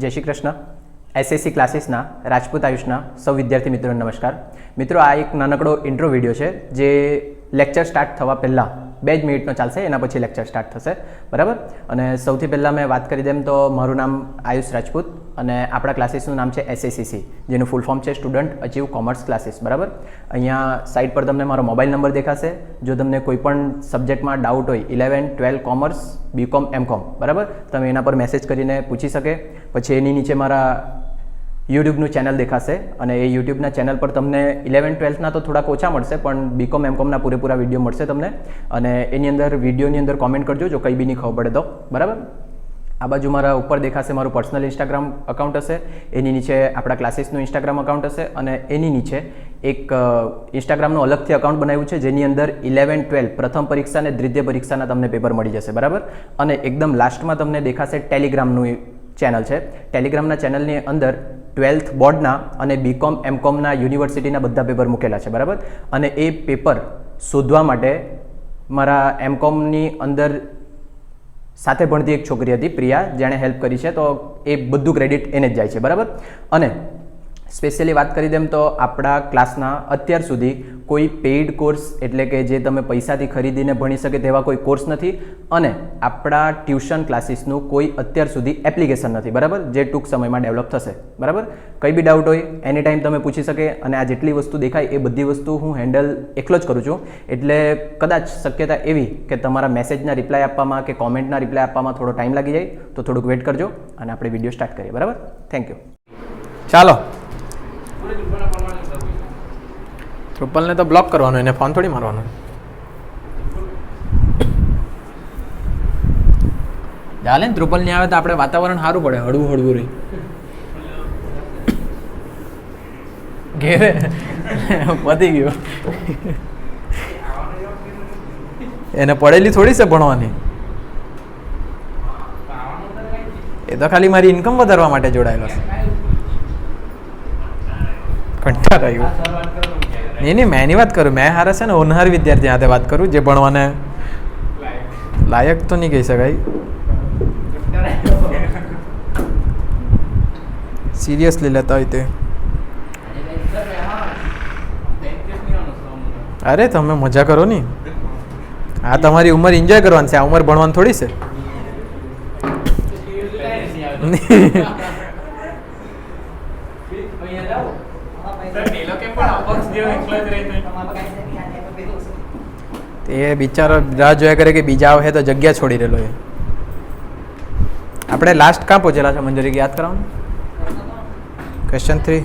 જય શ્રી કૃષ્ણ. એસએસસી ક્લાસીસના રાજપૂત આયુષના સૌ વિદ્યાર્થી મિત્રોને નમસ્કાર. મિત્રો, આ એક નાનકડો ઇન્ટ્રો વિડીયો છે જે લેક્ચર સ્ટાર્ટ થવા પહેલાં 2 જ મિનિટનો ચાલશે, એના પછી લેક્ચર સ્ટાર્ટ થશે, બરાબર. અને સૌથી પહેલાં મેં વાત કરી દેમ તો મારું નામ આયુષ રાજપૂત અને આપણા ક્લાસીસનું નામ છે એસએસીસી, જેનું ફૂલ ફોર્મ છે સ્ટુડન્ટ અચીવ કોમર્સ ક્લાસીસ, બરાબર. અહીંયા સાઇટ પર તમને મારો મોબાઈલ નંબર દેખાશે. જો તમને કોઈ પણ સબ્જેક્ટમાં ડાઉટ હોય 11, 12 કોમર્સ, બીકોમ, એમકોમ, બરાબર, તમે એના પર મેસેજ કરીને પૂછી શકે. પછી એની નીચે મારા યુટ્યુબનું ચેનલ દેખાશે અને એ યુટ્યુબના ચેનલ પર તમને 11, 12ના તો થોડાક ઓછા મળશે, પણ બીકોમ એમકોમના પૂરેપૂરા વિડીયો મળશે તમને. અને એની અંદર વિડીયોની અંદર કોમેન્ટ કરજો જો કંઈ બી નહીં ખબર પડે તો, બરાબર. આ બાજુ મારા ઉપર દેખાશે મારું પર્સનલ ઇન્સ્ટાગ્રામ અકાઉન્ટ હશે, એની નીચે આપણા ક્લાસીસનું ઇન્સ્ટાગ્રામ અકાઉન્ટ હશે અને એની નીચે એક ઇન્સ્ટાગ્રામનું અલગથી અકાઉન્ટ બનાવ્યું છે જેની અંદર 11, 12 પ્રથમ પરીક્ષા અને દ્વિતીય પરીક્ષાના તમને પેપર મળી જશે, બરાબર. અને એકદમ લાસ્ટમાં તમને દેખાશે ટેલિગ્રામનું ચેનલ છે. ટેલિગ્રામના ચેનલની અંદર 12th બોર્ડના અને બીકોમ એમકોમના યુનિવર્સિટીના બધા પેપર મૂકેલા છે, બરાબર. અને એ પેપર શોધવા માટે મારા એમકોમની અંદર સાથે ભણતી એક છોકરી હતી પ્રિયા, જેણે હેલ્પ કરી છે, તો એ બધું ક્રેડિટ એને જ જાય છે, બરાબર. અને સ્પેશિયલી વાત કરી દેમ તો આપણા ક્લાસના અત્યાર સુધી કોઈ પેઇડ કોર્સ એટલે કે જે તમે પૈસાથી ખરીદીને ભણી શકે તેવા કોઈ કોર્સ નથી અને આપણા ટ્યુશન ક્લાસીસનું કોઈ અત્યાર સુધી એપ્લિકેશન નથી, બરાબર, જે ટૂંક સમયમાં ડેવલપ થશે, બરાબર. કંઈ બી ડાઉટ હોય એની ટાઈમ તમે પૂછી શકે અને આ જેટલી વસ્તુ દેખાય એ બધી વસ્તુ હું હેન્ડલ એકલો જ કરું છું. એટલે કદાચ શક્યતા એવી કે તમારા મેસેજના રિપ્લાય આપવામાં કે કોમેન્ટના રિપ્લાય આપવામાં થોડો ટાઈમ લાગી જાય, તો થોડુંક વેઇટ કરજો અને આપણે વિડીયો સ્ટાર્ટ કરીએ, બરાબર. Thank you. ચાલો, ધ્રુપલને તો બ્લોક કરવાનો, એને ફોન થોડી મારવાનો. ચાલે ને, ધ્રુપલ નહીં આવે તો આપણે વાતાવરણ સારું પડે, હળવું હળવું રહી. ઘેરે પતી ગયું. એને પડેલી થોડી છે ભણવાની, એ તો ખાલી મારી ઇન્કમ વધારવા માટે જોડાયેલો છે. કંટાળ આવ્યું. નહીં, મેં એની વાત કરું, મેં હારે છે ને હોનહાર વિદ્યાર્થી સાથે વાત કરું, જે ભણવાને લાયક તો નહીં કહી શકાય. સિરિયસલી લેતા હોય તે. અરે તમે મજા કરો ની, આ તમારી ઉંમર એન્જોય કરવાની છે, આ ઉંમર ભણવાની થોડી છે. એ બિચારો રાહ જોયા કરે કે બીજા આવે તો જગ્યા છોડી રહેલો એ. આપણે લાસ્ટ ક્યાં પહોંચેલા છે મંજરી, યાદ કરાવો. ક્વેશ્ચન 3.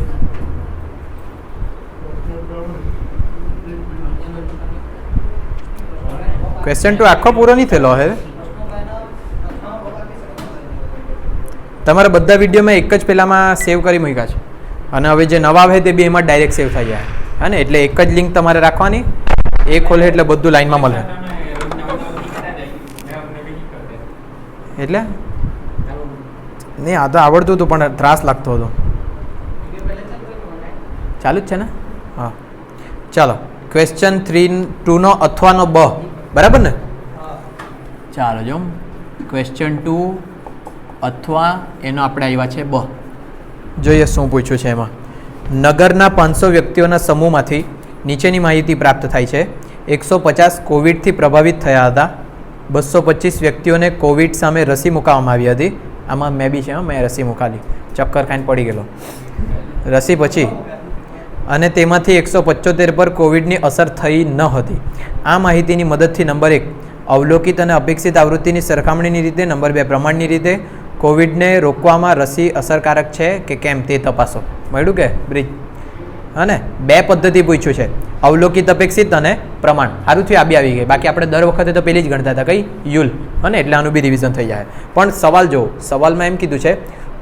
ક્વેશ્ચન 2 આખો પૂરો નહીં થયેલો હે. તમારા બધા વિડીયો મેં એક જ પહેલામાં સેવ કરી મૂક્યા છે અને હવે જે નવા આવે તે બી એમાં ડાયરેક્ટ સેવ થઈ જાય, હા ને. એટલે એક જ લિંક તમારે રાખવાની, એ ખોલે એટલે બધું લાઈનમાં મળે. એટલે નહીં, આ તો આવડતું હતું પણ ત્રાસ લાગતો હતો. ચાલુ જ છે ને? હા, ચાલો. ક્વેશ્ચન 2નો અથવાનો બ, બરાબર ને? ચાલો જો, ક્વેશ્ચન 2 અથવા એનો આપણે આવ્યા છે બ. જોઈએ શું પૂછ્યું છે એમાં. નગરના 500 વ્યક્તિઓના સમૂહમાંથી નીચેની માહિતી પ્રાપ્ત થાય છે. 150 કોવિડથી પ્રભાવિત થયા હતા. 225 વ્યક્તિઓને કોવિડ સામે રસી મૂકવામાં આવી હતી. આમાં મેં બી છે, મેં રસી મૂકાલી, ચક્કર ખાઈને પડી ગયેલો રસી પછી. અને તેમાંથી 175 પર કોવિડની અસર થઈ ન હતી. આ માહિતીની મદદથી નંબર 1 અવલોકિત અને અપેક્ષિત આવૃત્તિની સરખામણીની રીતે, નંબર 2 પ્રમાણની રીતે કોવિડને રોકવામાં રસી અસરકારક છે કે કેમ તે તપાસો. મળ્યું કે બ્રિજ? અને 2 પદ્ધતિ પૂછ્યું છે, અવલોકિત, અપેક્ષિત અને પ્રમાણ. સારું થયું આ બી આવી ગઈ, બાકી આપણે દર વખતે તો પેલી જ ગણતા હતા, કઈ યુલ, અને એટલે આનું બી રિવિઝન થઈ જાય. પણ સવાલ જો, સવાલમાં એમ કીધું છે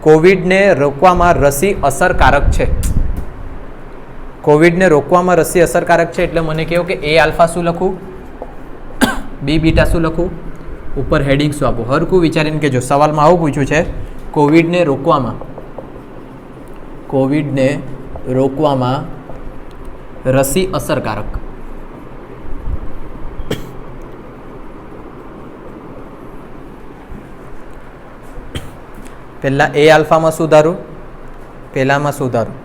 કોવિડને રોકવામાં રસી અસરકારક છે. કોવિડને રોકવામાં રસી અસરકારક છે એટલે મને કહો કે એ આલ્ફા શું લખું, બી બીટા શું લખું, ઉપર હેડિંગ શું આપું. હરખું વિચારીને કે જો સવાલમાં આવું પૂછ્યું છે, કોવિડને રોકવામાં રસી અસરકારક, પહેલાં એ આલ્ફામાં શું ધારું? પહેલામાં શું ધારું?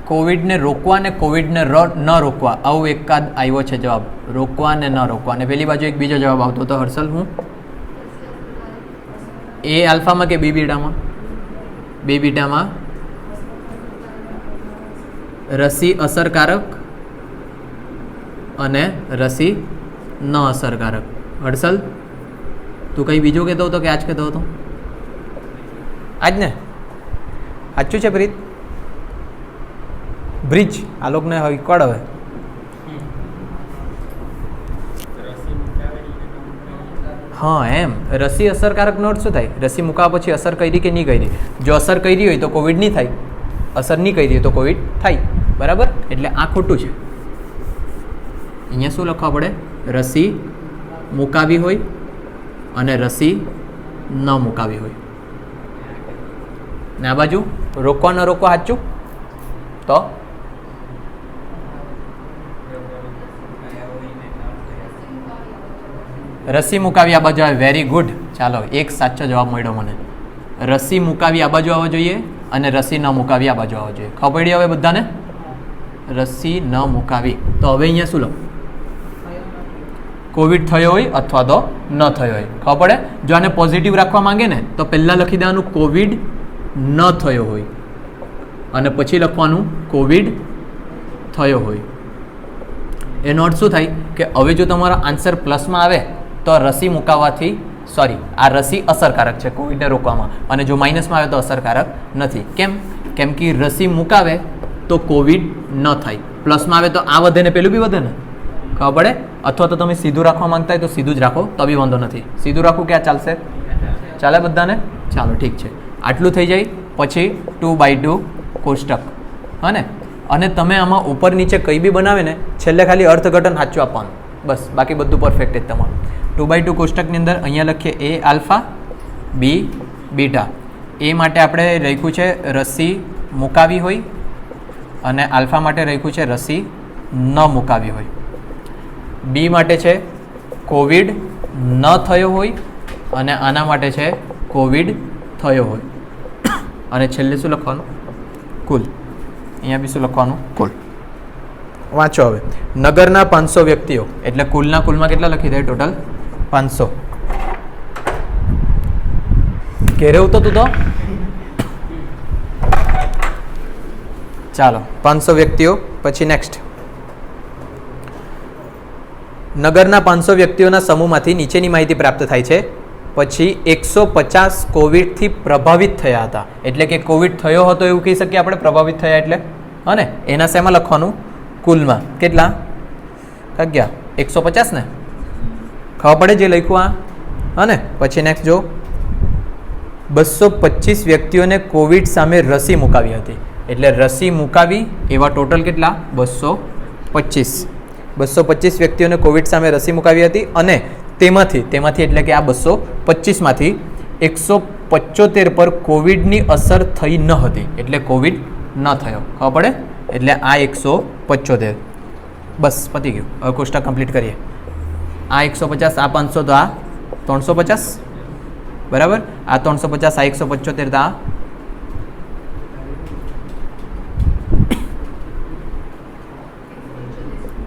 કોવિડને રોકવા ને કોવિડને ન રોકવા, આવું એકાદ આવ્યો છે જવાબ. રોકવા ને ન રોકવા. અને પેલી બાજુ એક બીજો જવાબ આવતો હતો હર્ષલ, હું એ આલ્ફામાં કે બી બીટામાં? બી બીટામાં રસી અસરકારક અને રસી ન અસરકારક. હર્ષલ, તું કંઈ બીજું કહેતો હતો કે આજ કહેતો હતો? આજ ને? સાચું છે પ્રીત? બ્રિજ આ લોકોને હવે કળ હવે હા એમ રસી અસરકારક નો અર્થ શું થાય? રસી મૂકાવા પછી અસર કરી કે નહીં કરી? જો અસર કરી હોય તો કોવિડ નહીં થાય, અસર નહીં કરી હોય તો કોવિડ થાય. બરાબર? એટલે આ ખોટું છે. અહીંયા શું લખવા પડે? રસી મુકાવી હોય અને રસી ન મુકાવી હોય. ને આ બાજુ રોકવા ન રોકવા સાચું? તો રસી મુકાવી આ બાજુ આવે. Very good. ચાલો, એક સાચો જવાબ મળ્યો મને. રસી મુકાવી આ બાજુ આવવા જોઈએ અને રસી ન મુકાવી આ બાજુ આવવા જોઈએ. ખબર પડી હવે બધાને? રસી ન મુકાવી. તો હવે અહીંયા શું લખું? કોવિડ થયો હોય અથવા તો ન થયો હોય. ખબર પડે? જો આને પોઝિટિવ રાખવા માંગે ને તો પહેલાં લખી દેવાનું કોવિડ ન થયો હોય અને પછી લખવાનું કોવિડ થયો હોય. એનો અર્થ શું થાય કે હવે જો તમારો આન્સર પ્લસમાં આવે તો રસી મુકાવવાથી આ રસી અસરકારક છે કોવિડને રોકવામાં, અને જો માઇનસમાં આવે તો અસરકારક નથી. કેમ કે રસી મુકાવે તો કોવિડ ન થાય, પ્લસમાં આવે તો આ વધે ને પેલું બી વધે ને. ખબર પડે? અથવા તો તમે સીધું રાખવા માંગતા હોય તો સીધું જ રાખો તો બી વાંધો નથી. સીધું રાખવું ક્યાં ચાલશે? ચાલે બધાને? ચાલો ઠીક છે. આટલું થઈ જાય પછી 2/2 કોષ્ટક. હા ને? અને તમે આમાં ઉપર નીચે કંઈ બી બનાવે ને છેલ્લે ખાલી અર્થઘટન સાચું આપવાનું, બસ. બાકી બધું પરફેક્ટ જ તમારું. 2/2 કોષ્ટકની અંદર અહીંયા લખીએ એ આલ્ફા બી બીટા. એ માટે આપણે લખ્યું છે રસી મુકાવી હોય અને આલ્ફા માટે લખ્યું છે રસી ન મુકાવી હોય. બી માટે છે કોવિડ ન થયો હોય અને આના માટે છે કોવિડ થયો હોય. અને છેલ્લે શું લખવાનું? કુલ. અહીંયા બી શું લખવાનું? કુલ. વાંચો હવે. નગરના 500 વ્યક્તિઓ એટલે કુલના કુલમાં કેટલા લખી દે? ટોટલ 500. ઘેરે ઉતો તું તો? ચાલો, 500 વ્યક્તિઓ. પછી નેક્સ્ટ. નગરના 500 વ્યક્તિઓના સમૂહમાંથી નીચેની માહિતી પ્રાપ્ત થાય છે. પછી 150 કોવિડથી પ્રભાવિત થયા હતા. એટલે કે કોવિડ થયો હતો એવું કહી શકીએ આપણે, પ્રભાવિત થયા એટલે. હા ને? એના શેમાં લખવાનું? કુલમાં. કેટલા? 150 ને? ખબર પડે જે લખ્યું આ? હા ને? પછી નેક્સ્ટ જો 225 વ્યક્તિઓને કોવિડ સામે રસી મુકાવી હતી. એટલે રસી મુકાવી એવા ટોટલ કેટલા? 225. 225 વ્યક્તિઓને કોવિડ સામે રસી મુકાવી હતી અને તેમાંથી એટલે કે આ 225માંથી 175 પર કોવિડની અસર થઈ ન હતી. એટલે કોવિડ ન થયો. ખબર પડે? એટલે આ 175. બસ પતી ગયું. હવે કોષ્ટક કમ્પ્લીટ કરીએ. આ 150, આ 500 તો આ 350. બરાબર? આ 350, આ 175 તો આ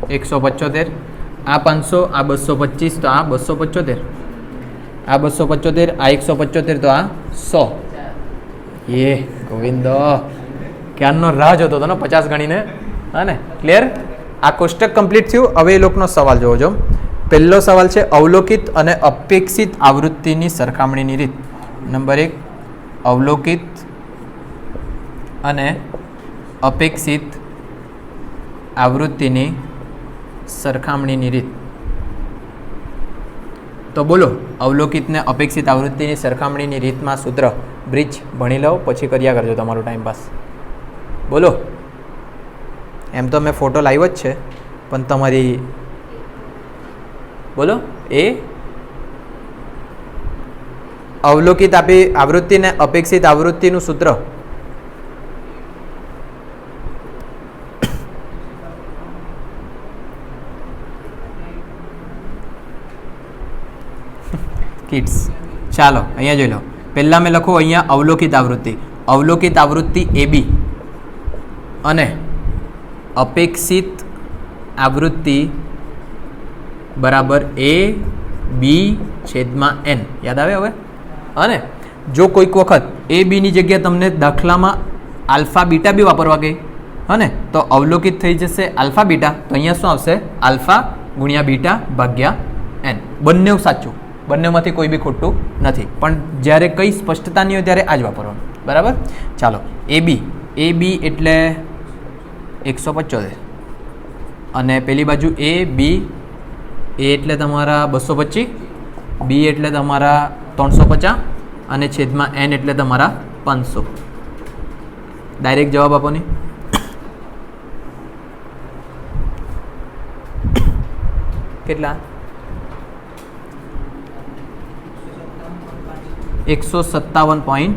175. આ 500, આ 225 તો આ 275. આ 275, આ 175 તો આ 100. એ ગોવિંદ, ક્યારનો રાહ જોતો હતો ને 50 ગણીને. હા ને? ક્લિયર? આ કોષ્ટક કમ્પ્લીટ થયું. હવે એ લોકોનો સવાલ જોજો. પહેલો સવાલ છે અવલોકિત અને અપેક્ષિત આવૃત્તિની સરખામણીની રીત. નંબર 1, અવલોકિત અને અપેક્ષિત આવૃત્તિની સરખામણીની રીત. તો બોલો, અવલોકિત ને અપેક્ષિત આવૃત્તિની સરખામણીની રીતમાં સૂત્ર બ્રિજ ભણી લો, પછી કર્યા કરજો તમારો ટાઈમ પાસ. બોલો. એમ તો મેં ફોટો લાવ્યો જ છે પણ તમારી બોલો. એ અવલોકિત આવૃત્તિ ને અપેક્ષિત આવૃત્તિનું સૂત્ર કિટ્સ. ચાલો અહીંયા જોઈ લો. પહેલાં મેં લખું અહીંયા અવલોકિત આવૃત્તિ AB અને અપેક્ષિત આવૃત્તિ બરાબર A/B/N. યાદ આવે હવે? અને જો કોઈક વખત A/Bની જગ્યાએ તમને દાખલામાં આલ્ફા બીટા બી વાપરવા ગઈ હને તો અવલોકિત થઈ જશે આલ્ફા બીટા, તો અહીંયા શું આવશે? આલ્ફા ગુણ્યા બીટા ભાગ્યા N. બંને સાચું, બંનેમાંથી કોઈ બી ખોટું નથી, પણ જ્યારે કંઈ સ્પષ્ટતા નહીં હોય ત્યારે આ જ વાપરવાનું. બરાબર? ચાલો AB એટલે 175 અને પેલી બાજુ AB એટલે તમારા 225, B એટલે તમારા 350 અને છેદમાં N એટલે તમારા 500. ડાયરેક્ટ જવાબ આપો ને. કેટલા? 157.5.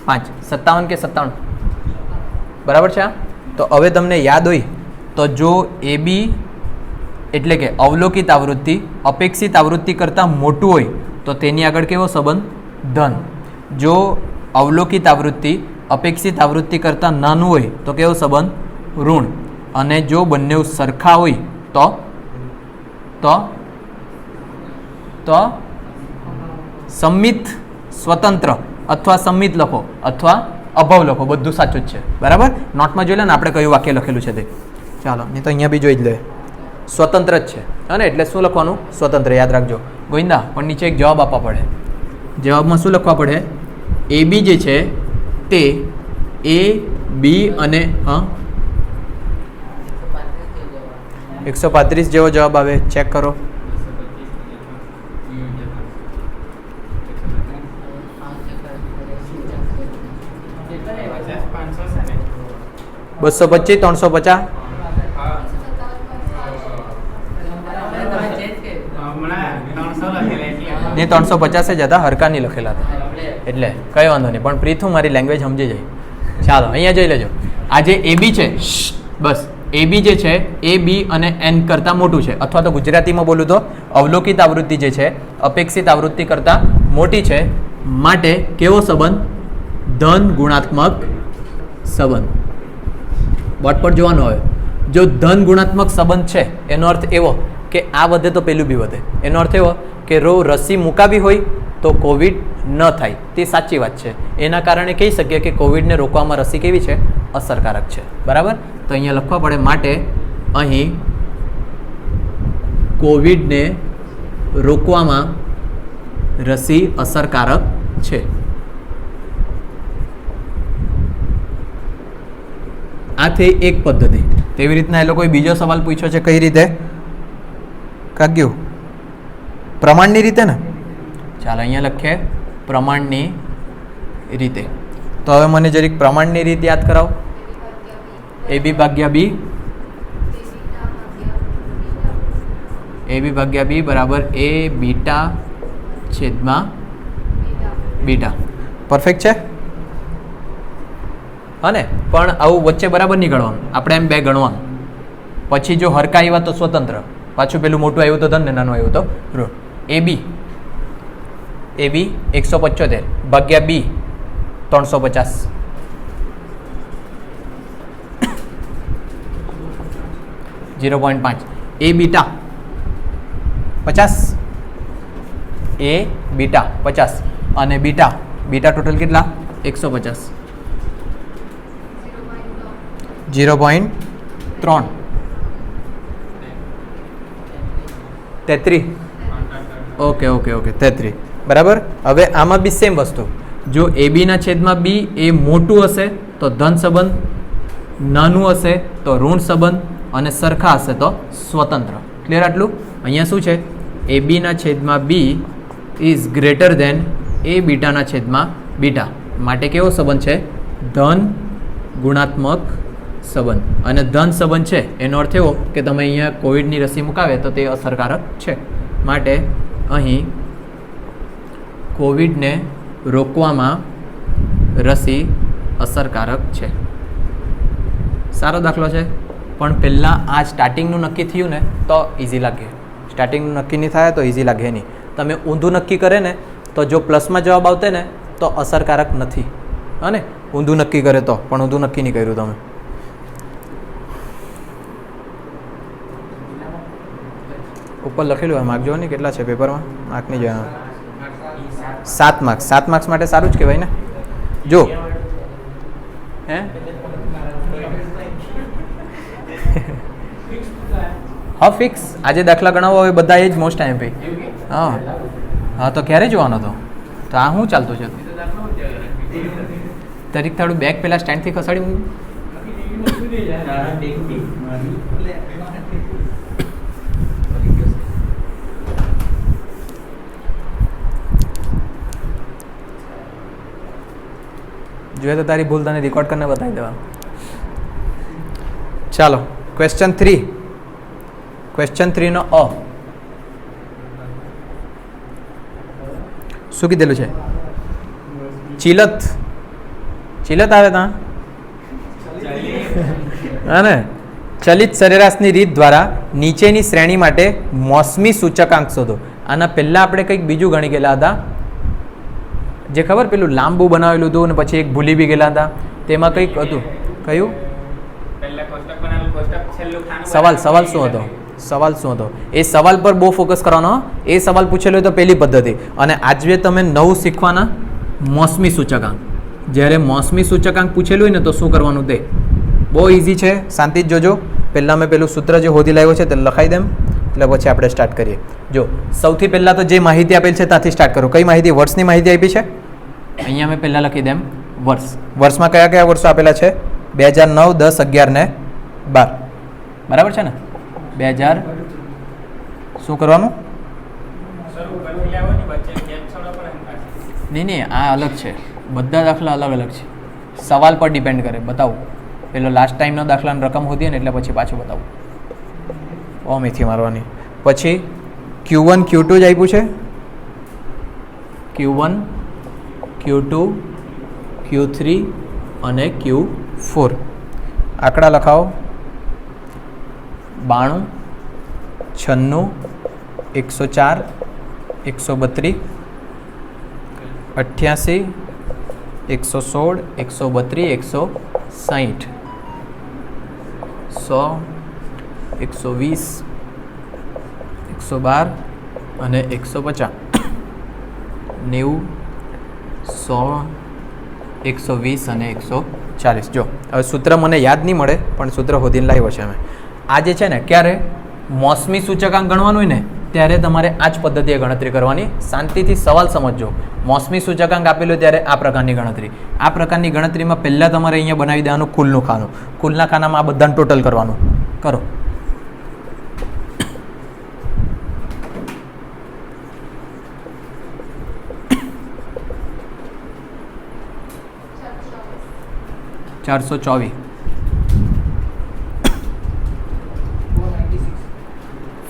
57 કે 57? બરાબર છે. તો હવે તમને યાદ હોય તો જો AB એટલે કે અવલોકિત આવૃત્તિ અપેક્ષિત આવૃત્તિ કરતાં મોટું હોય તો તેની આગળ કેવો સંબંધ? ધન. જો અવલોકિત આવૃત્તિ અપેક્ષિત આવૃત્તિ કરતાં નાનું હોય તો કેવો સંબંધ? ઋણ. અને જો બંને સરખા હોય તો સંમિત, સ્વતંત્ર અથવા સંમિત લખો અથવા અભાવ લખો, બધું સાચું જ છે. બરાબર? નોટમાં જોઈ લે ને આપણે કયું વાક્ય લખેલું છે તે. ચાલો નહીં તો અહીંયા બી જોઈ જ લે. સ્વતંત્ર જ છે અને એટલે શું લખવાનું? સ્વતંત્ર. યાદ રાખજો ગોવિંદા. પણ નીચે એક જવાબ આપવા પડે. જવાબમાં શું લખવા પડે? AB જે છે તે AB અને 135 જેવો જવાબ આવે. ચેક કરો. બસો 25, 350 ને 350 જ હતા, હરકા નહીં લખેલા હતા એટલે કઈ વાંધો નહીં. પણ પ્રીથું મારી લેંગ્વેજ સમજી જાય. ચાલો અહીંયા જોઈ લેજો. આ જે AB છે બસ AB જે છે એ B અને N કરતાં મોટું છે, અથવા તો ગુજરાતીમાં બોલું તો અવલોકિત આવૃત્તિ જે છે અપેક્ષિત આવૃત્તિ કરતાં મોટી છે, માટે કેવો સંબંધ? ધન ગુણાત્મક સંબંધ. બોર્ડ પર જોવાનું આવે. જો ધન ગુણાત્મક સંબંધ છે એનો અર્થ એવો કે આ વધે તો પેલું બી વધે. એનો અર્થ એવો કે રસી મુકાવી હોય તો કોવિડ ન થાય. તે સાચી વાત છે. એના કારણે કહી શકીએ કે કોવિડને રોકવામાં રસી કેવી છે? અસરકારક છે. બરાબર? તો અહીંયા લખવા પડે માટે અહીં કોવિડને રોકવામાં રસી અસરકારક છે. આ થઈ એક પદ્ધતિ. તેવી રીતના એ લોકોએ બીજો સવાલ પૂછ્યો છે. કઈ રીતે? કાગ્યું પ્રમાણની રીતે ને. ચાલો અહીંયા લખીએ પ્રમાણની રીતે. તો હવે મને જરીક પ્રમાણની રીત યાદ કરાવો. AB ભાગ્યા B બરાબર A બીટા છેદમાં બીટા. પરફેક્ટ છે. અને પણ આવું વચ્ચે બરાબર નહીં ગણવાનું. આપણે એમ બે ગણવાનું. પછી જો હરકા આવ્યા તો સ્વતંત્ર, પાછું પેલું મોટું આવ્યું તો ધન ને નાનું આવ્યું તો ઋણ. AB 175 ભાગ્યા B 350. .5 A beta 50 A beta 50 અને બીટા ટોટલ કેટલા? 150. 0.3 33. ઓકે 33. બરાબર. હવે આમાં બી સેમ વસ્તુ. જો AB ના છેદમાં B એ મોટું હશે તો ધન સંબંધ, નાનું હશે તો ઋણ સંબંધ અને સરખા હશે તો સ્વતંત્ર. ક્લિયર આટલું? અહીંયા શું છે? AB ના છેદમાં B is greater than A બીટાના છેદમાં બીટા, માટે કેવો સંબંધ છે? ધન ગુણાત્મક સંબંધ. અને ધન સંબંધ છે એનો અર્થ એવો કે તમે અહીંયા કોવિડની રસી મુકાવે તો તે અસરકારક છે, માટે અહીં કોવિડને રોકવામાં રસી અસરકારક છે. સારો દાખલો છે. પણ પહેલાં આ સ્ટાર્ટિંગનું નક્કી થયું ને તો ઇઝી લાગે. સ્ટાર્ટિંગનું નક્કી નહીં થાય તો ઇઝી લાગે નહીં. તો તમે ઊંધું નક્કી કરે ને તો જો પ્લસમાં જવાબ આવતે ને તો અસરકારક નથી, હા ને, ઊંધું નક્કી કરે તો, પણ ઊંધું નક્કી નહીં કર્યું તમે. ઉપર લખેલું હોય માર્ક જો ને કેટલા છે પેપરમાં, માર્ક નહીં જોયા. 7 માર્ક્સ. 7 માર્ક્સ માટે સારું જ કહેવાય ને. જો હે હા ફિક્સ. આજે દાખલા ગણાવો હવે બધા એ જ મોસ્ટ ટાઈમ પે. હા હા તો ક્યારે જોવાનો હતો? તો આ શું ચાલતું છે? તારીખ તારું બેગ પેલા સ્ટેન્ડથી ખસાડી મૂક. જોઈએ તો તારી ભૂલ તને રેકોર્ડ કરીને બતાવી દેવા. ચાલો ક્વેશ્ચન 3. ક્વેશ્ચન 3 નો અ શું કીધેલું છે? ચિલત. ચિલત આવે ત્યાં હા ને. ચલિત સરેરાશની રીત દ્વારા નીચેની શ્રેણી માટે મોસમી સૂચકાંક શોધો. આના પહેલાં આપણે કંઈક બીજું ગણી ગયેલા હતા, જે ખબર પેલું લાંબુ બનાવેલું હતું અને પછી એક ભૂલી બી ગયેલા હતા. તેમાં કંઈક હતું. કયું સવાલ? સવાલ શું હતો? સવાલ શું હતો? એ સવાલ પર બહુ ફોકસ કરવાનો. એ સવાલ પૂછેલો હોય તો પહેલી પદ્ધતિ. અને આજે તમે નવું શીખવાના મોસમી સૂચકાંક. જ્યારે મોસમી સૂચકાંક પૂછેલું હોય ને તો શું કરવાનું તે બહુ ઇઝી છે. શાંતિ જ જોજો. પહેલાં મેં પેલું સૂત્ર જે હોધી લાવ્યો છે તે લખાઈ દેમ, એટલે પછી આપણે સ્ટાર્ટ કરીએ. જો સૌથી પહેલાં તો જે માહિતી આપેલ છે ત્યાંથી સ્ટાર્ટ કરો. કઈ માહિતી? વર્ષની માહિતી આપી છે. અહીંયા મેં પહેલાં લખી દેમ વર્ષ. વર્ષમાં કયા કયા વર્ષો આપેલા છે? 2009, 10, 11 ને 12. બરાબર છે ને? 2000 શું કરવાનું? નહીં નહીં, આ અલગ છે. બધા દાખલા અલગ અલગ છે. સવાલ પર ડિપેન્ડ કરે. બતાવું પેલો લાસ્ટ ટાઈમનો દાખલાની રકમ હોતી ને એટલે પછી પાછું બતાવું. ઓમેથી મારવાની. પછી Q1 Q2 જ આપ્યું છે. Q1 Q2 Q3 અને Q4. આંકડા લખાવો. 92, 96, 104, 132, 88, 116, 132, 160, 100, 120, 112 અને 150. 90, 100, 120 અને 140. જો હવે સૂત્ર મને યાદ નહીં મળે પણ સૂત્ર શોધીને લાવ્યો છે અમે. આ જે છે ને ક્યારે મોસમી સૂચકાંક ગણવાનું હોય ને ત્યારે તમારે આ જ પદ્ધતિએ ગણતરી કરવાની. શાંતિથી સવાલ સમજજો. મોસમી સૂચકાંક આપેલું ત્યારે આ પ્રકારની ગણતરી. આ પ્રકારની ગણતરીમાં પહેલાં તમારે અહીંયા બનાવી દેવાનું કુલનું ખાનું. કુલના ખાનામાં આ બધાને ટોટલ કરવાનું. કરો. $424.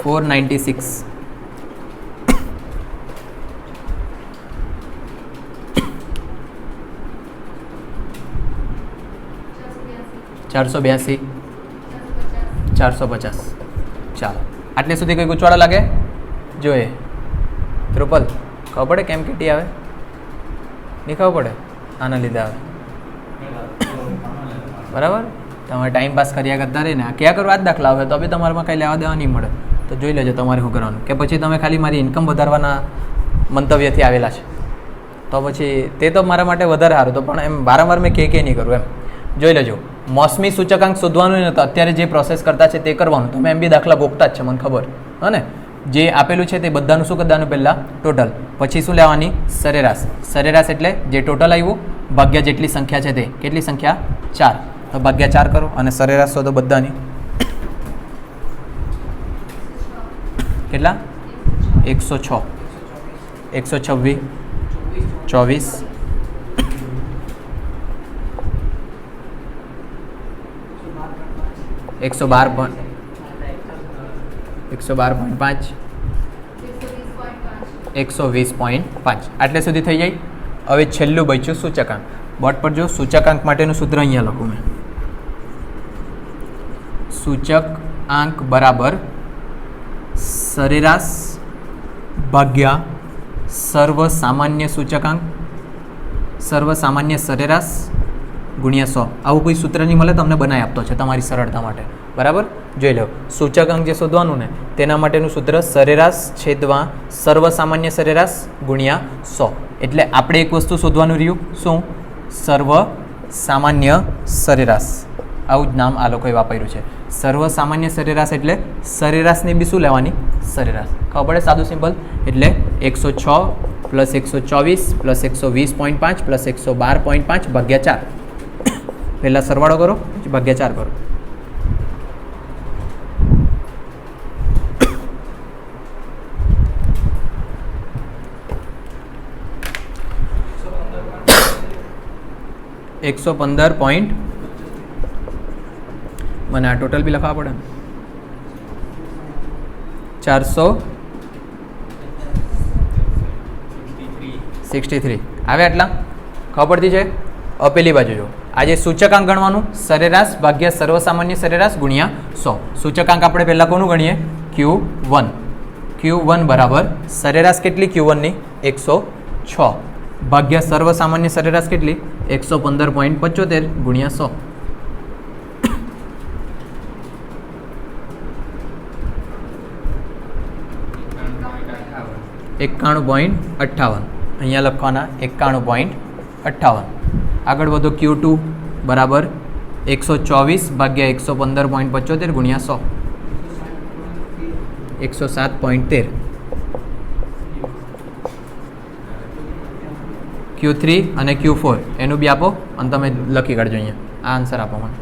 496. 482. 450. ચાલો આટલે સુધી કંઈ ગૂંચવાડા લાગે? જોઈએ ત્રુપલ ખબર પડે કેમ કેટલી આવે? નહીં ખબર પડે? આના લીધે આવે. બરાબર. તમારે ટાઈમ પાસ કર્યા કરતા રહીને ક્યાં કરવા જ દાખલા આવે તો બી તમારામાં કંઈ લેવા દેવા નહીં મળે. તો જોઈ લેજો તમારે શું કરવાનું. કે પછી તમે ખાલી મારી ઇન્કમ વધારવાના મંતવ્યથી આવેલા છે તો પછી તે તો મારા માટે વધારે સારું. તો પણ એમ વારંવાર મેં કે નહીં કરું એમ. જોઈ લેજો. મોસમી સૂચકાંક શોધવાનું ને તો અત્યારે જે પ્રોસેસ કરતા છે તે કરવાનું. તમે એમ બી દાખલા ગોખતા જ છે મને ખબર. હા ને? જે આપેલું છે તે બધાનું શું કરવાનું? પહેલાં ટોટલ, પછી શું લેવાની? સરેરાશ. સરેરાશ એટલે જે ટોટલ આવ્યું ભાગ્યા જેટલી સંખ્યા છે તે. કેટલી સંખ્યા? 4. તો ભાગ્યા 4 કરો અને સરેરાશ શોધો બધાની. કેટલા? 106, 126, 24, 112.5, 120.5. આટલે સુધી થઈ જાય. હવે છેલ્લું બચ્યું સૂચકાંક. બોર્ડ પર જો સૂચકાંક માટેનું સૂત્ર અહીંયા લખું મેં. સૂચકાંક બરાબર સરેરાશ ભાગ્યા સર્વસામાન્ય સૂચકાંક સર્વસામાન્ય સરેરાશ ગુણ્યા 100. આવું કોઈ સૂત્ર નહીં મળે, તમને બનાવી આપતો છે તમારી સરળતા માટે. બરાબર, જોઈ લો. સૂચકાંક જે શોધવાનું ને તેના માટેનું સૂત્ર સરેરાશ છેદમાં સર્વસામાન્ય સરેરાશ ગુણ્યા 100. એટલે આપણે એક વસ્તુ શોધવાનું રહ્યું, શું? સર્વસામાન્ય સરેરાશ. આવું જ નામ આ લોકોએ વાપર્યું છે. સર્વસામાન્ય સરેરાશ એટલે સરેરાશની બી શું લેવાની? સરેરાશ. ખબર પડે? સાદું સિમ્પલ. એટલે 106 પ્લસ 124 પ્લસ 120.5 પ્લસ 112.5 ભાગ્યા 4. પહેલાં સરવાળો કરો, પછી ભાગ્યા 4 કરો. મને આ ટોટલ બી લખવા પડે. 463 આવે આટલા? ખબર પડતી છે? પેલી બાજુ જો, આજે સૂચકાંક ગણવાનું સરેરાશ ભાગ્યા સર્વસામાન્ય સરેરાશ ગુણ્યા 100. સૂચકાંક આપણે પહેલાં કોનું ગણીએ? Q1. Q1 બરાબર સરેરાશ કેટલી Q1 ની? 106 ભાગ્યા સર્વસામાન્ય સરેરાશ કેટલી? 115.75 ગુણ્યા 100. 91.58. અહીંયા લખવાના 91.58. આગળ વધો. Q2 બરાબર 124 ભાગ્યા 115.75 ગુણ્યા 100. 107.13. Q3 અને Q4 એનું બી આપો અને તમે લખી કાઢજો. અહીંયા આ આન્સર આપો મને.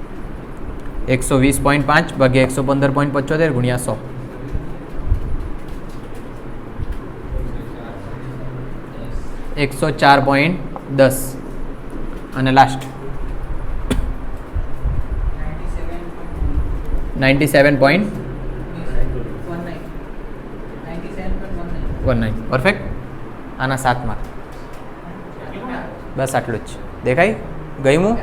120.5 ભાગ્યા 115.75 ગુણ્યા 100. 104.10. અને લાસ્ટ 97.19. પરફેક્ટ. આના 7 માર્ક. બસ આટલું જ દેખાય ગયું.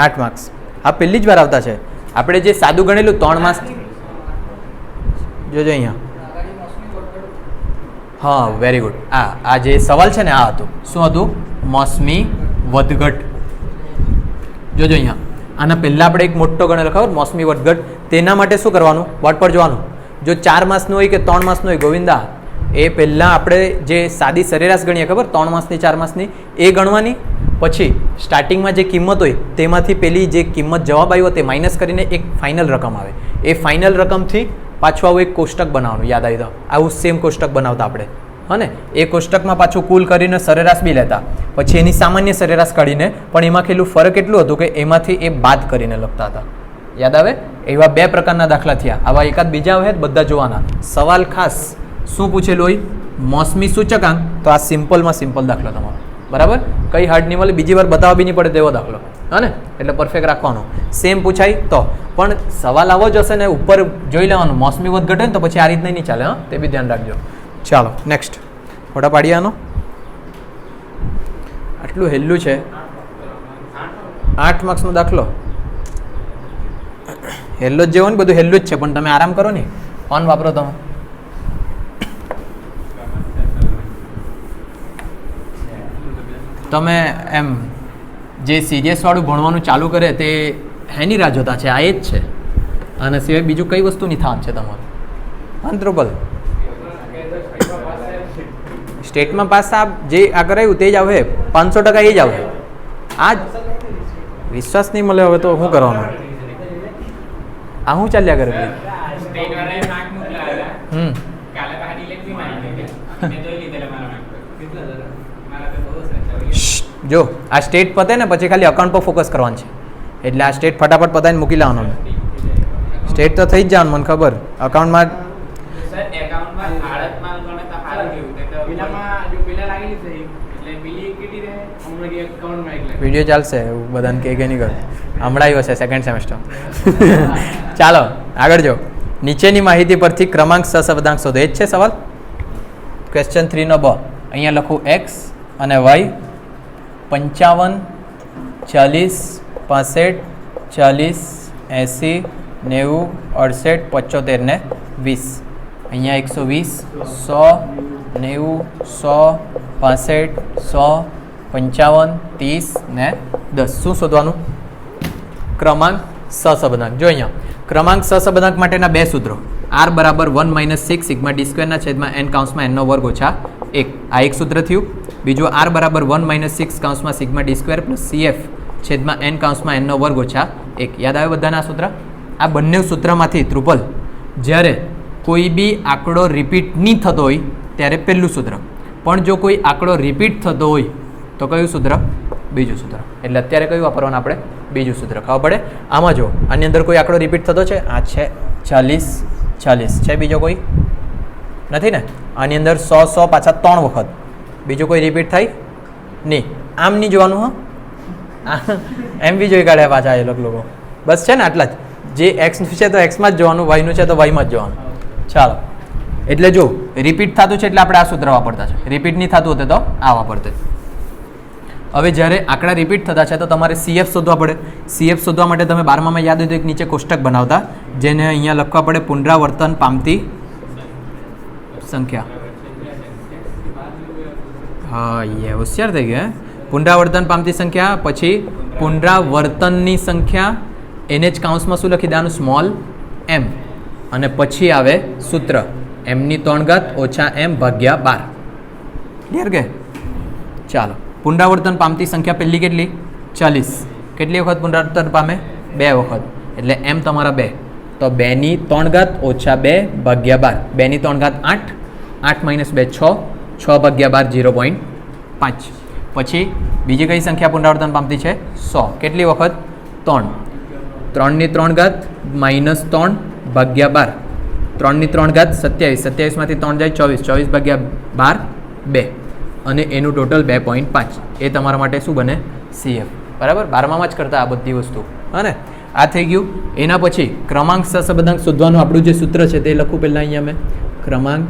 8 માર્ક્સ. આ પહેલી જ વાર આવતા છે. આપણે જે સાદું ગણેલું 3 માર્ક્સ જોજો અહીંયા. હા, વેરી ગુડ. આ જે સવાલ છે ને આ હતું. શું હતું? મોસમી વધઘટ. જોજો અહીંયા. આના પહેલાં આપણે એક મોટો ગણેલો ખબર, મોસમી વધઘટ. તેના માટે શું કરવાનું? બોર્ડ પર જોવાનું. જો 4 માસનું હોય કે 3 માસનું હોય, ગોવિંદા, એ પહેલાં આપણે જે સાદી સરેરાશ ગણીએ ખબર, 3 માસની 4 માસની, એ ગણવાની. પછી સ્ટાર્ટિંગમાં જે કિંમત હોય તેમાંથી પેલી જે કિંમત જવાબ આવ્યો તે માઇનસ કરીને એક ફાઇનલ રકમ આવે. એ ફાઇનલ રકમથી પાછું આવું એક કોષ્ટક બનાવવાનું. યાદ આવી તો આવું સેમ કોષ્ટક બનાવતા આપણે. હા ને? એ કોષ્ટકમાં પાછું કુલ કરીને સરેરાશ બી લેતા, પછી એની સામાન્ય સરેરાશ કાઢીને, પણ એમાં કેટલું ફરક એટલું હતું કે એમાંથી એ બાદ કરીને લખતા હતા. યાદ આવે? એવા 2 પ્રકારના દાખલા થયા. આવા એકાદ બીજા આવે બધા જોવાના. સવાલ ખાસ શું પૂછેલું હોય? મોસમી સૂચકાંક. તો આ સિમ્પલમાં સિમ્પલ દાખલો તમારો. બરાબર? કઈ હાર્ડ નહીં મળે, બીજી વાર બતાવવા બી નહીં પડે તેવો દાખલો. હા ને? એટલે પરફેક્ટ રાખવાનો. સેમ પૂછાય તો પણ સવાલ આવો જ હશે ને, ઉપર જોઈ લેવાનું. મોસમી વધઘટ ને તો પછી આ રીતના નહીં ચાલે. હા, તે બી ધ્યાન રાખજો. ચાલો નેક્સ્ટ. ફોટા પાડીએ આનો. આટલું હેલ્લું છે. 8 માર્ક્સનો દાખલો. હેલ્લો જ જેવો ને, બધું હેલ્લું જ છે, પણ તમે આરામ કરો ને. ફોન વાપરો તમે. તમે એમ જે સિરિયસવાળું ભણવાનું ચાલુ કરે તે હેની રાહ જોતા છે? આ એ જ છે. આના સિવાય બીજું કઈ વસ્તુની થાન છે તમારું? અંતરોબલ સ્ટેટમાં પાસ આ જે આ કરાયું તે જ આવે. 500% એ જ આવે. આ જ વિશ્વાસ નહીં મળે હવે તો શું કરવાનું? આ શું ચાલ્યા કરે? જો આ સ્ટેટ પતે ને પછી ખાલી અકાઉન્ટ પર ફોકસ કરવાનું છે. એટલે આ સ્ટેટ ફટાફટ પતાવીને મૂકી લાવવાનું. સ્ટેટ તો થઈ જ જવાનું, મને ખબર. અકાઉન્ટમાં વિડીયો ચાલશે એવું બધાને કે નહીં કર. હમણાં આવ્યો છે સેકન્ડ સેમેસ્ટર. ચાલો આગળ જો. નીચેની માહિતી પરથી ક્રમાંક સહસંબંધાંક શોધો. એ જ છે સવાલ. ક્વેશ્ચન 3 નો બ. અહીંયા લખું એક્સ અને વાય 55, 40, 65, 40, 80, 90, 68, 75 ને 20. અહીંયા 120, 100, 90, 100, 65, 100, 55, 30 ને 10. શું શોધવાનું? ક્રમાંક સહસંબંધાંક. જો અહીંયા ક્રમાંક સહસંબંધાંક માટેના બે સૂત્રો. r બરાબર 1 - 6 સિગ્મા ડી સ્ક્વેરના છેદમાં n કાઉન્સમાં n નો વર્ગ ઓછા 1. આ એક સૂત્ર થયું. બીજું r બરાબર 1 - 6 કાઉન્સમાં sigma d square plus cf છેદમાં n કાઉન્સમાં n નો વર્ગ ઓછા 1. યાદ આવે બધાના સૂત્ર? આ બંને સૂત્રમાંથી ત્રુપલ જ્યારે કોઈ બી આંકડો રિપીટ નહીં થતો હોય ત્યારે પહેલું સૂત્ર, પણ જો કોઈ આંકડો રિપીટ થતો હોય તો કયું સૂત્ર? બીજું સૂત્ર. એટલે અત્યારે કયું વાપરવાનું આપણે? બીજું સૂત્ર. ખબર પડે? આમાં જો આની અંદર કોઈ આંકડો રિપીટ થતો છે? આ છે 40, 40 છે. બીજો કોઈ નથી ને? આની અંદર 100, 100 પાછા 3 વખત. બીજો કોઈ રિપીટ થાય નહીં. આમ નહીં જોવાનું. હા, એમ બી જોઈ કાઢ્યા પાછા એ લોકો. બસ છે ને આટલા જ. જે એક્સ છે તો એક્સમાં જ જોવાનું, વાયનું છે તો વાયમાં જ જોવાનું. ચાલો, એટલે જો રિપીટ થતું છે એટલે આપણે આ સૂત્ર વાપરતા છે. રિપીટ નહીં થતું હતું તો આ વાપરતે. હવે જ્યારે આંકડા રિપીટ થતા છે તો તમારે CF શોધવા પડે. CF શોધવા માટે તમે 12માં યાદ હોય તો એક નીચે કોષ્ટક બનાવતા, જેને અહીંયા લખવા પડે પુનરાવર્તન પામતી સંખ્યા. હા, એ હોશિયાર થઈ ગયા. પુનરાવર્તન પામતી સંખ્યા, પછી પુનરાવર્તનની સંખ્યા, એને જ કાઉન્સમાં શું લખી દેવાનું? Small m. અને પછી આવે સૂત્ર m⁻³ ઓછા m ભાગ્યા 12. ક્લિયર કે? ચાલો, પુનરાવર્તન પામતી સંખ્યા પહેલી કેટલી? 40. કેટલી વખત પુનરાવર્તન પામે? 2 વખત. એટલે m તમારા 2. તો 2⁻³ ઓછા 2 ભાગ્યા 12. 2⁻³ 8, 8 - 2 6, 6 ભાગ્યા 12 0.5. પછી બીજી કઈ સંખ્યા પુનરાવર્તન પામતી છે? 100. કેટલી વખત? 3. 3⁻³ -3 ભાગ્યા 12. 3⁻³ 27. 27માંથી 3 જાય 24. 24 ભાગ્યા 12 2. અને એનું ટોટલ 2.5. એ તમારા માટે શું બને? CF. બરાબર? 12માં જ કરતા આ બધી વસ્તુ. હા ને? આ થઈ ગયું. એના પછી ક્રમાંક સહસંબંધાંક શોધવાનું આપણું જે સૂત્ર છે તે લખું પહેલાં અહીંયા મેં. ક્રમાંક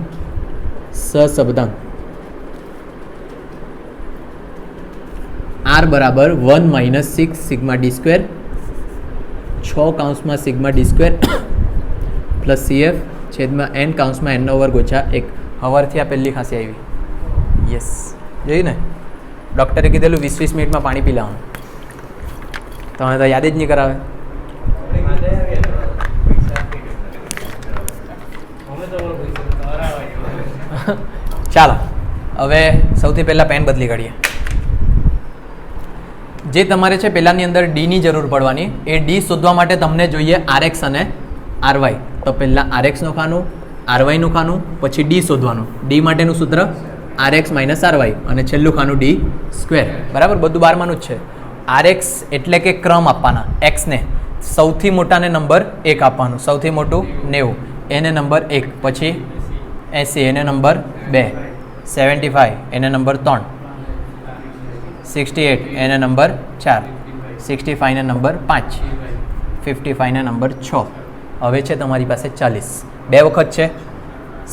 સહસંબંધાંક r બરાબર 1 - 6 સિગ્મા ડી સ્ક્વેર 6 કાઉન્સમાં sigma d square plus CF છેદમાં n કાઉન્સમાં n નો વર્ગ ઓછા 1. હવારથી આ પહેલી ખાંસી આવી. યસ, જોયું ને? ડૉક્ટરે કીધેલું 20-20 મિનિટમાં પાણી પી લેવાનું. તમે તો યાદ જ નહીં કરાવે. ચાલો, હવે સૌથી પહેલાં પેન બદલી કાઢીએ. જે તમારે છે પહેલાંની અંદર ડીની જરૂર પડવાની. એ ડી શોધવા માટે તમને જોઈએ RX અને RY. તો પહેલાં RXનું ખાનું, RYનું ખાનું, પછી ડી શોધવાનું. ડી માટેનું સૂત્ર RX - RY અને છેલ્લું ખાનું D². બરાબર? બધું 12માનું જ છે. RX એટલે કે ક્રમ આપવાના. એક્સને સૌથી મોટાને નંબર 1 આપવાનું. સૌથી મોટું 90, એને નંબર 1. પછી 80, એને નંબર 2. 75, એને નંબર 3. 68, એને નંબર 4. 65 ને નંબર 5. 55 ને નંબર 6. હવે છે તમારી પાસે 40. 2 વખત છે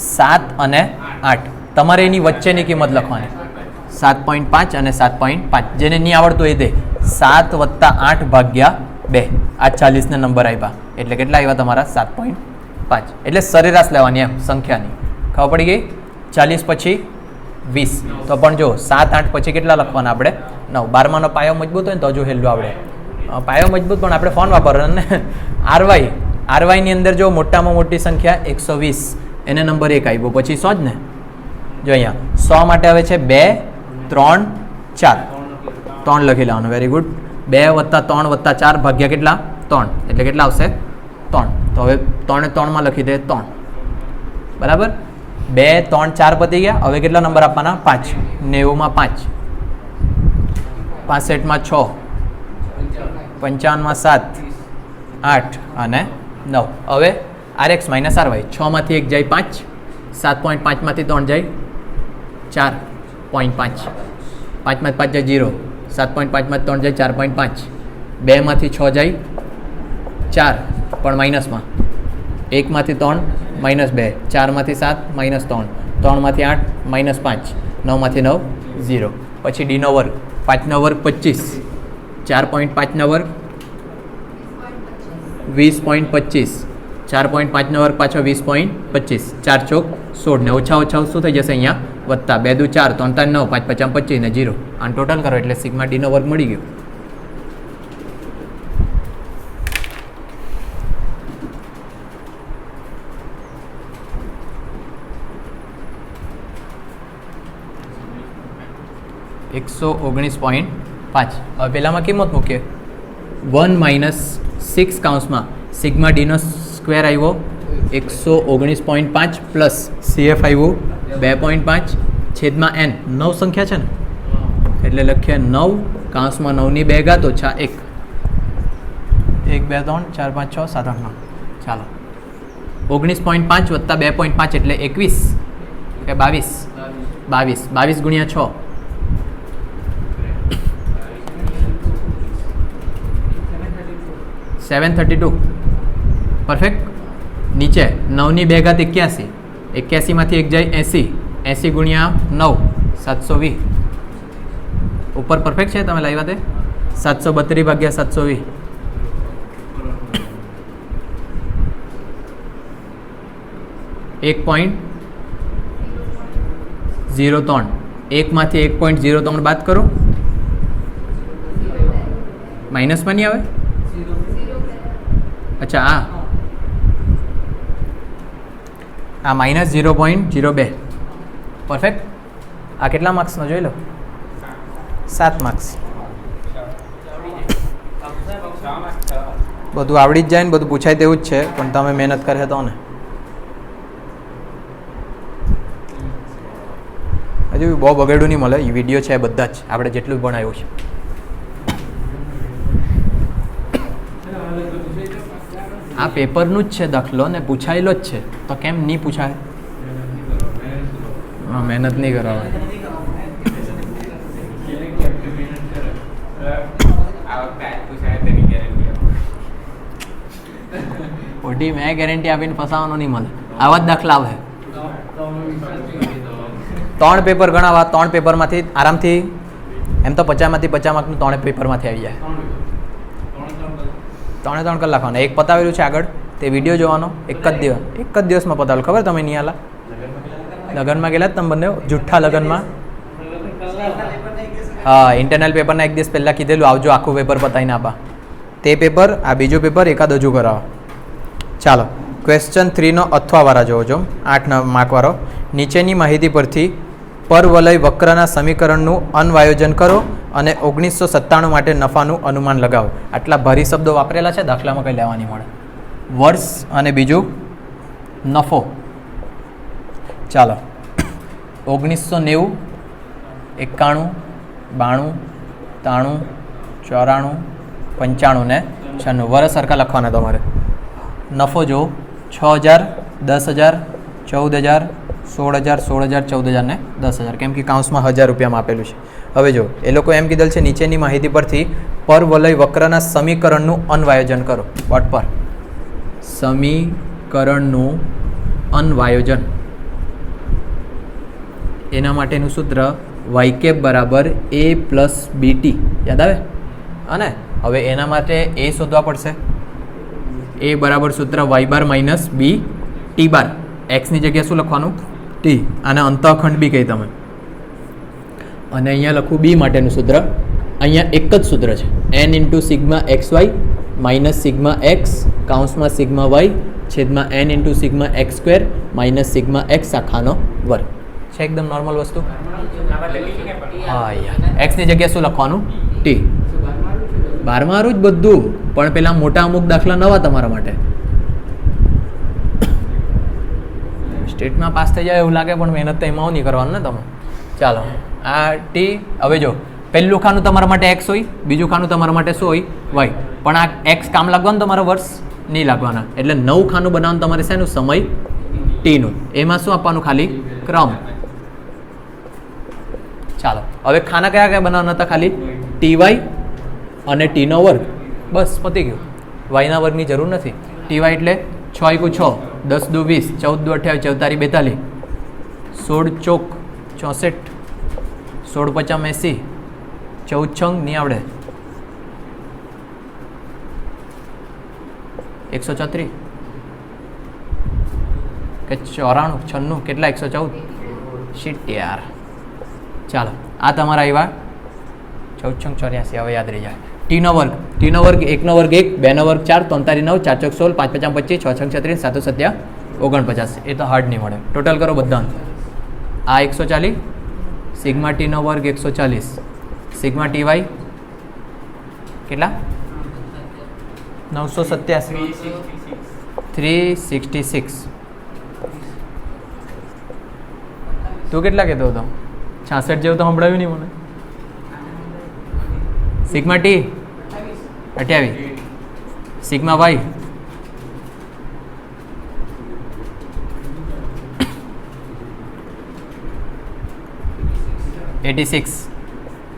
7 અને 8. તમારે એની વચ્ચેની કિંમત લખવાની. 7.5 અને 7.5. જેને નહીં આવડતું એ દે. 7 + 8 ભાગ્યા 2. આ 40 ને નંબર આપ્યા એટલે કેટલા આવ્યા તમારા? 7.5. એટલે સરેરાશ લેવાની એમ સંખ્યાની. ખબર પડી ગઈ? 40 પછી 20. તો પણ જો 7, 8 પછી કેટલા લખવાના આપણે? 9. 12માનો પાયો મજબૂત હોય ને તો જો હેલું આવડે. પાયો મજબૂત પણ આપણે ફોન વાપરવાનો ને. RY ની અંદર જો મોટામાં મોટી સંખ્યા 120, એને નંબર 1 આવ્યો. પછી 100 જ ને? જો અહીંયા 100 માટે હવે છે 2, 3, 4. 3 લખી લેવાનું. Very good. 2 + 3 + 4 ભાગ્યા કેટલા? 3. એટલે કેટલા આવશે? 3. તો હવે 3 ને 3માં લખી દે 3. બરાબર? 2, 3, 4 પતી ગયા. હવે કેટલા નંબર આપવાના? 5. 90માં 5, 65માં 6, 55માં 7, 8 અને 9. હવે RX - RY. 6 માંથી 1 જાય 5. 7.5 માંથી 3 જાય 4.5. 5 માંથી 5 જાય 0. 7.5 માંથી 3 જાય 4.5. 2 માંથી 6 જાય 4 પણ માઇનસમાં. 1 માંથી 3 -2. 4 માંથી 7 -3. 3 માંથી 8 -5. 9 માંથી 9 0. પછી D નો વર્ગ. 5 નો વર્ગ 25. 4.5 નો વર્ગ 20.25. 4.5 નો વર્ગ પાછો 20.25. 4 ચોક 16 ને ઓછા ઓછા શું થઈ જશે અહીંયા? વત્તા 2 દુ 4 3 3 9 5 5 25 ને 0 આને ટોટલ કરો એટલે સિગ્મા ડી નો વર્ગ મળી ગયો. $119.5. હવે પહેલામાં કિંમત મૂકીએ 1 માઇનસ 6 કાઉન્સમાં સિગ્મા ડીનો સ્ક્વેર આવ્યો 119.5 પ્લસ CF આવ્યું 2.5 છેદમાં n 9 સંખ્યા છે ને એટલે લખીએ 9 કાઉન્સમાં 9 ની 2 ઘાત ઓછા 1 1 2 3 4 5 6 7 8 9 ચાલો 19.5 વત્તા 2.5 એટલે 21 કે 22 ગુણ્યા 6 732 પરફેક્ટ. નીચે 9 ની 2 ઘાત 81 81માંથી 1 જાય 80 ગુણ્યા 9 720 ઉપર પરફેક્ટ છે તમે લાવ્યા તે 732 ભાગ્યા 720 1.03 1માંથી 1.03 બાદ કરો માઇનસમાં નહીં આવે. અચ્છા આ માઇનસ 0.02 પરફેક્ટ. આ કેટલા માર્ક્સનો જોઈ લો 7 માર્ક્સ. બધું આવડી જ જાય ને બધું પૂછાય તેવું જ છે પણ તમે મહેનત કરે તો ને હજુ બહુ બગડ્યું નહીં મળે. એ વિડીયો છે બધા જ આપણે જેટલું ભણાવ્યું છે. આ પેપરનું જ છે દાખલો ને પૂછાયેલો જ છે તો કેમ નહીં પૂછાય. હા મહેનત નહીં કરવા ખોટી મેં ગેરંટી આપીને ફસાવાનો નહીં મળે. આવા જ દાખલા આવે 3 પેપર ગણાવા 3 પેપરમાંથી આરામથી એમ તો 50માંથી 50 માર્કનું 3 પેપરમાંથી આવી જાય. 3 કલાક અને એક પતાવેલું છે આગળ તે વિડીયો જોવાનો એક જ દિવસમાં પતાવેલું. ખબર તમે નહીં આલા લગ્નમાં ગયેલા જ તમે બંને જુઠ્ઠા લગ્નમાં. હા ઇન્ટરનલ પેપરના એક દિવસ પહેલાં કીધેલું આવજો આખું પેપર પતાવીને આપા. તે પેપર આ બીજું પેપર એકાદ હજુ કરાવો. ચાલો ક્વેશ્ચન 3નો અથવાવાળા જોવો છો 8 માર્કવાળો. નીચેની માહિતી પરથી પરવલય વક્રના સમીકરણનું અન્વયોજન કરો અને 1997 માટે નફાનું અનુમાન લગાવો. આટલા ભારી શબ્દો વાપરેલા છે દાખલામાં કંઈ લેવાની મળે. વર્ષ અને બીજું નફો. ચાલો 1990 91 92 93 94 95 ને 96 વર્ષ સરખા લખવાના તમારે. નફો જો 6000 10000 14000 16000 16000 14000 ને 10000 કેમ કે કાઉન્સમાં 1000 રૂપિયામાં આપેલું છે. હવે જો એ લોકો એમ કીધેલ છે નીચેની માહિતી પરથી પરવલય વક્રના સમીકરણનું અન્વયોજન કરો. વોટ પર સમીકરણનું અન્વયોજન એના માટેનું સૂત્ર y બરાબર a પ્લસ bt યાદ આવે. અને હવે એના માટે a શોધવા પડશે. a બરાબર સૂત્ર y bar minus b t બાર. એક્સની જગ્યાએ શું લખવાનું t. આને અંતઃખંડ બી કહી તમે. અને અહીંયા લખું બી માટેનું સૂત્ર. અહીંયા એક જ સૂત્ર છે n into sigma x y minus sigma x કાઉન્સમાં સિગ્મા વાય છેદમાં n into sigma x square minus sigma x આખાનો વર્ગ છે. એકદમ નોર્મલ વસ્તુ. હા યાર એક્સની જગ્યાએ શું લખવાનું ટી. 12 જ બધું પણ પેલા મોટા અમુક દાખલા નવા તમારા માટે. સ્ટેટમાં પાસ થઈ જાય એવું લાગે પણ મહેનત તો એમાં નહીં કરવાનું ને તમે. ચાલો આ ટી. હવે જો પહેલું ખાનું તમારા માટે એક્સ હોય બીજું ખાનું તમારા માટે શું હોય વાય. પણ આ એક્સ કામ લાગવાનું તમારા વર્ષ નહીં લાગવાના. એટલે 9 ખાનું બનાવવાનું તમારે શેનું સમય ટીનું. એમાં શું આપવાનું ખાલી ક્રમ. ચાલો હવે ખાના કયા કયા બનાવવાના હતા ખાલી ટીવાય અને ટીનો વર્ગ. બસ પતી ગયું. વાયના વર્ગની જરૂર નથી. ટીવાય એટલે 6 × 6 10 × 20 14 × 28 44 16 ચોક 64 16 × 50 80 14 છંગ નહીં આવડે 134 કે 94 96 કેટલા 114 શીટ યાર. ચાલો આ તમારા આવ્યા 1484. હવે યાદ રહી જાય. ટીનો વર્ગ 1નો વર્ગ 1, 2નો વર્ગ 4, 3 તારી 9, 4 ચોક 16, 5 પચાસ 25, 6 છંગ 36, 7 સત્યા 49. એ તો હાર્ડ નહીં મળે. ટોટલ કરો બધા. આ 140, સિગ્મા ટીનો વર્ગ 140, સિગ્મા ટી વાય કેટલા 987, 366. તું કેટલા કહેતો હતો? 66 જેવું તો સંભળાવ્યું નહીં મને. Sigma T 28, sigma Y 86.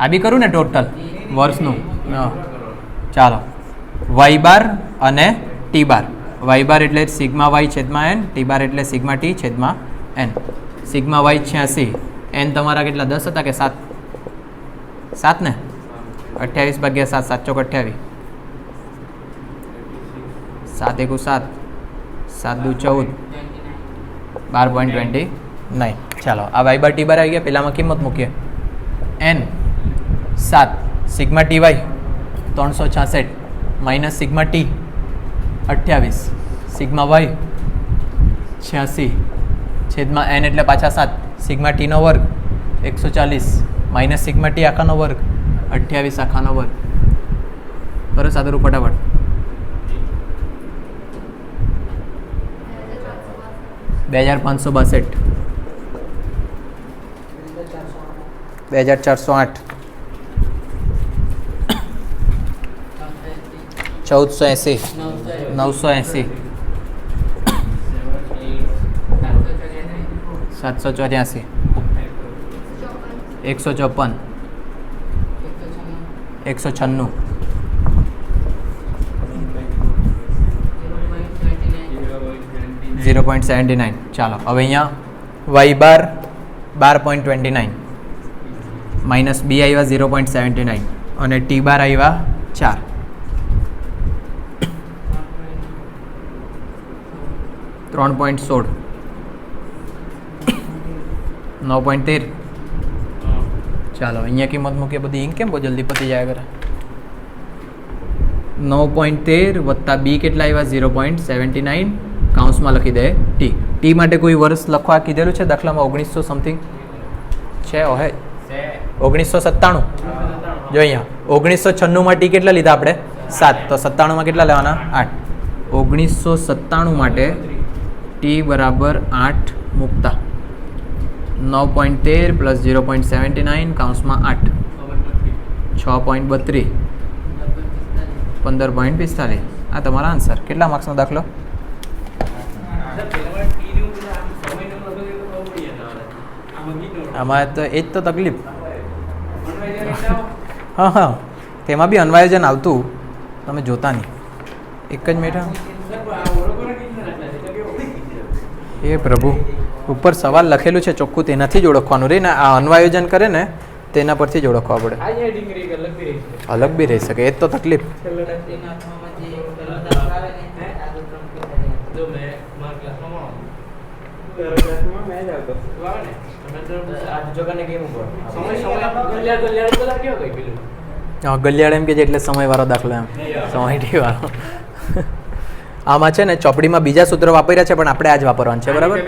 આ બી કરું ને ટોટલ વર્ષનું. ચાલો વાય બાર અને ટી બાર. વાય બાર એટલે સિગ્મા વાય છેદમાં એન, ટી બાર એટલે સિગ્મા ટી છેદમાં એન. સિગ્મા વાય 86, એન તમારા કેટલા 10 હતા કે 7? 7 ને 28 ભાગ્યા 7, 7 ચોક 28, 7 એકુ 7, 7 દુ 14, 12.29. ચાલો આ વાય બાર ટી બાર આવી ગયા. પહેલામાં કિંમત મૂકીએ. N 7, sigma T Y 366 minus sigma T 28, sigma Y 86 છેદમાં એન એટલે પાછા 7, સિગ્મા ટીનો વર્ગ 140 માઇનસ સિગ્મા ટી આખાનો વર્ગ 28 આખાનો વર્ગ. કરો સાદરું ફટાફટ. 2562, 2408, 1480, 980, 784, 154, 196, 0.79. ચાલો હવે અહીંયા વાય બાર 12.29 માઇનસ બી આવ્યા 0.79 અને ટી બાર આવ્યા 4. 3.16, 9.13. ચાલો અહીંયા કિંમત મૂકીએ. બધી ઇંક કેમ બહુ જલ્દી પતી જાય કરે. 9.13 વત્તા બી કેટલા આવ્યા 0.79, કાઉન્સમાં લખી દે ટી. ટી માટે કોઈ વર્ષ લખવા કીધેલું છે દાખલામાં? 1900 સમથિંગ છે. ઓહે 1997. જો અહીંયા 1996માં ટી કેટલા લીધા આપણે? 7. તો 97માં કેટલા લેવાના? 8. 1997 માટે ટી બરાબર 8 મૂકતા 9.13 પ્લસ 0.79 કાઉન્સમાં 8, 6.32, 15.45. આ તમારા આન્સર. કેટલા માર્ક્સનો દાખલો? આમાં તો એ જ તો તકલીફ. હા તેમાં બી અન્વયોજન આવતું, તમે જોતા નહીં. એક જ મિનિટ. એ પ્રભુ, ઉપર સવાલ લખેલું છે ચોખ્ખું, તેનાથી જ ઓળખવાનું રહે ને. આ અન્વયોજન કરે ને તેના પરથી જ ઓળખવા પડે. અલગ બી રહી શકે, એ જ તો તકલીફ. ગલિયાળ એમ કે છે એટલે સમયવાળો દાખલો, એમ સમય વાળો. આમાં છે ને ચોપડીમાં બીજા સૂત્રો વાપર્યા છે પણ આપણે આ જ વાપરવાનું છે. બરાબર?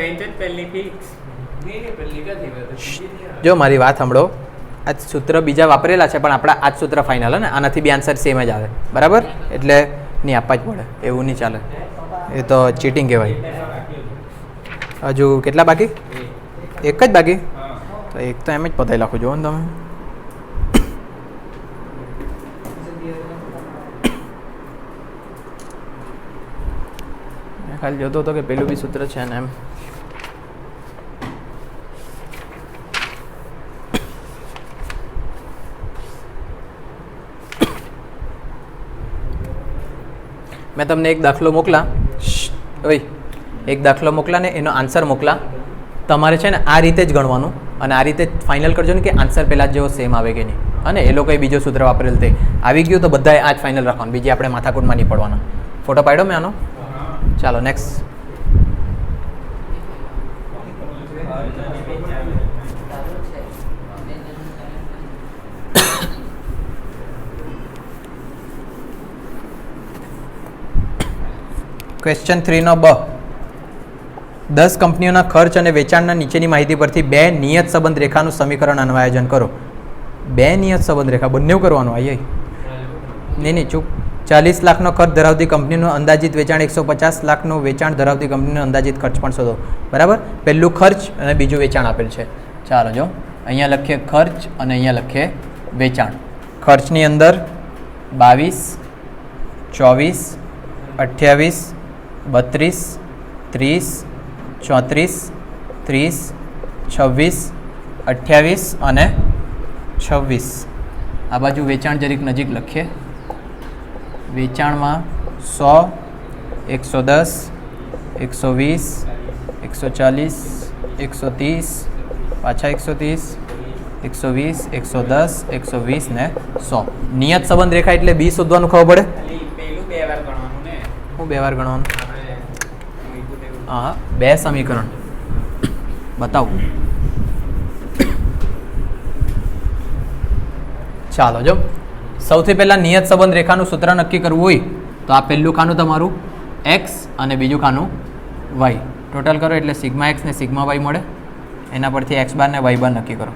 જો મારી વાત સાંભળો, આ સૂત્ર બીજા વાપરેલા છે પણ આપણા આ જ સૂત્ર ફાઇનલ. ને આનાથી બી આન્સર સેમ જ આવે. બરાબર? એટલે નહીં આપવા જ પડે, એવું નહીં ચાલે. એ તો ચીટિંગ કહેવાય. હજુ કેટલા બાકી? એક જ બાકી. તો એક તો એમ જ પતાવી નાખો. જુઓ ને તમે. ખાલી જોતો હતો કે પેલું બી સૂત્ર છે ને એમ. મેં તમને એક દાખલો મોકલા. ઓય, એક દાખલો મોકલા ને એનો આન્સર મોકલા. તમારે છે ને આ રીતે જ ગણવાનું અને આ રીતે ફાઇનલ કરજો ને કે આન્સર પહેલાં જેવો સેમ આવે કે નહીં. અને એ લોકોએ બીજો સૂત્ર વાપરેલ તે આવી ગયું તો બધાએ આ જ ફાઇનલ રાખવાનું. બીજી આપણે માથાકૂટમાં નહીં પડવાના. ફોટો પાડ્યો મેં આનો? ચાલો નેક્સ્ટ. ક્વેશ્ચન 3 બ 10 કંપનીઓના ખર્ચ અને વેચાણના નીચેની માહિતી પરથી બે નિયત સંબંધ રેખાનું સમીકરણ અન્વયાયન કરો. બે નિયત સંબંધ રેખા બંને કરવાનું આઈ નહીં ચૂપ. 40 લાખનો ખર્ચ ધરાવતી કંપનીનું અંદાજિત વેચાણ 150 લાખનું વેચાણ ધરાવતી કંપનીનું અંદાજિત ખર્ચ પણ શોધો. બરાબર, પહેલું ખર્ચ અને બીજું વેચાણ આપેલ છે. ચાલો જો અહીંયા લખીએ ખર્ચ અને અહીંયા લખીએ વેચાણ. ખર્ચની અંદર 22, 24, 28, 32, 30, 34, 30, 26, 28 અને 26. આ બાજુ વેચાણ જરીક નજીક લખીએ. વેચાણમાં 100, 110, 120, 140, 130, પાછા 130, 120, 110, 120 ને 100. નિયત સંબંધ રેખા એટલે બી શોધવાનું ખબર પડે. હું બે વાર ગણવાનું. હા, બે સમીકરણ બતાવું. ચાલો જો સૌથી પહેલાં નિયત સંબંધ રેખાનું સૂત્ર નક્કી કરવું હોય તો આ પહેલું ખાનું તમારું એક્સ અને બીજું ખાનું વાય. ટોટલ કરો એટલે સિગ્મા એક્સ ને સિગ્મા વાય મળે. એના પરથી એક્સ બાર ને વાય બાર નક્કી કરો.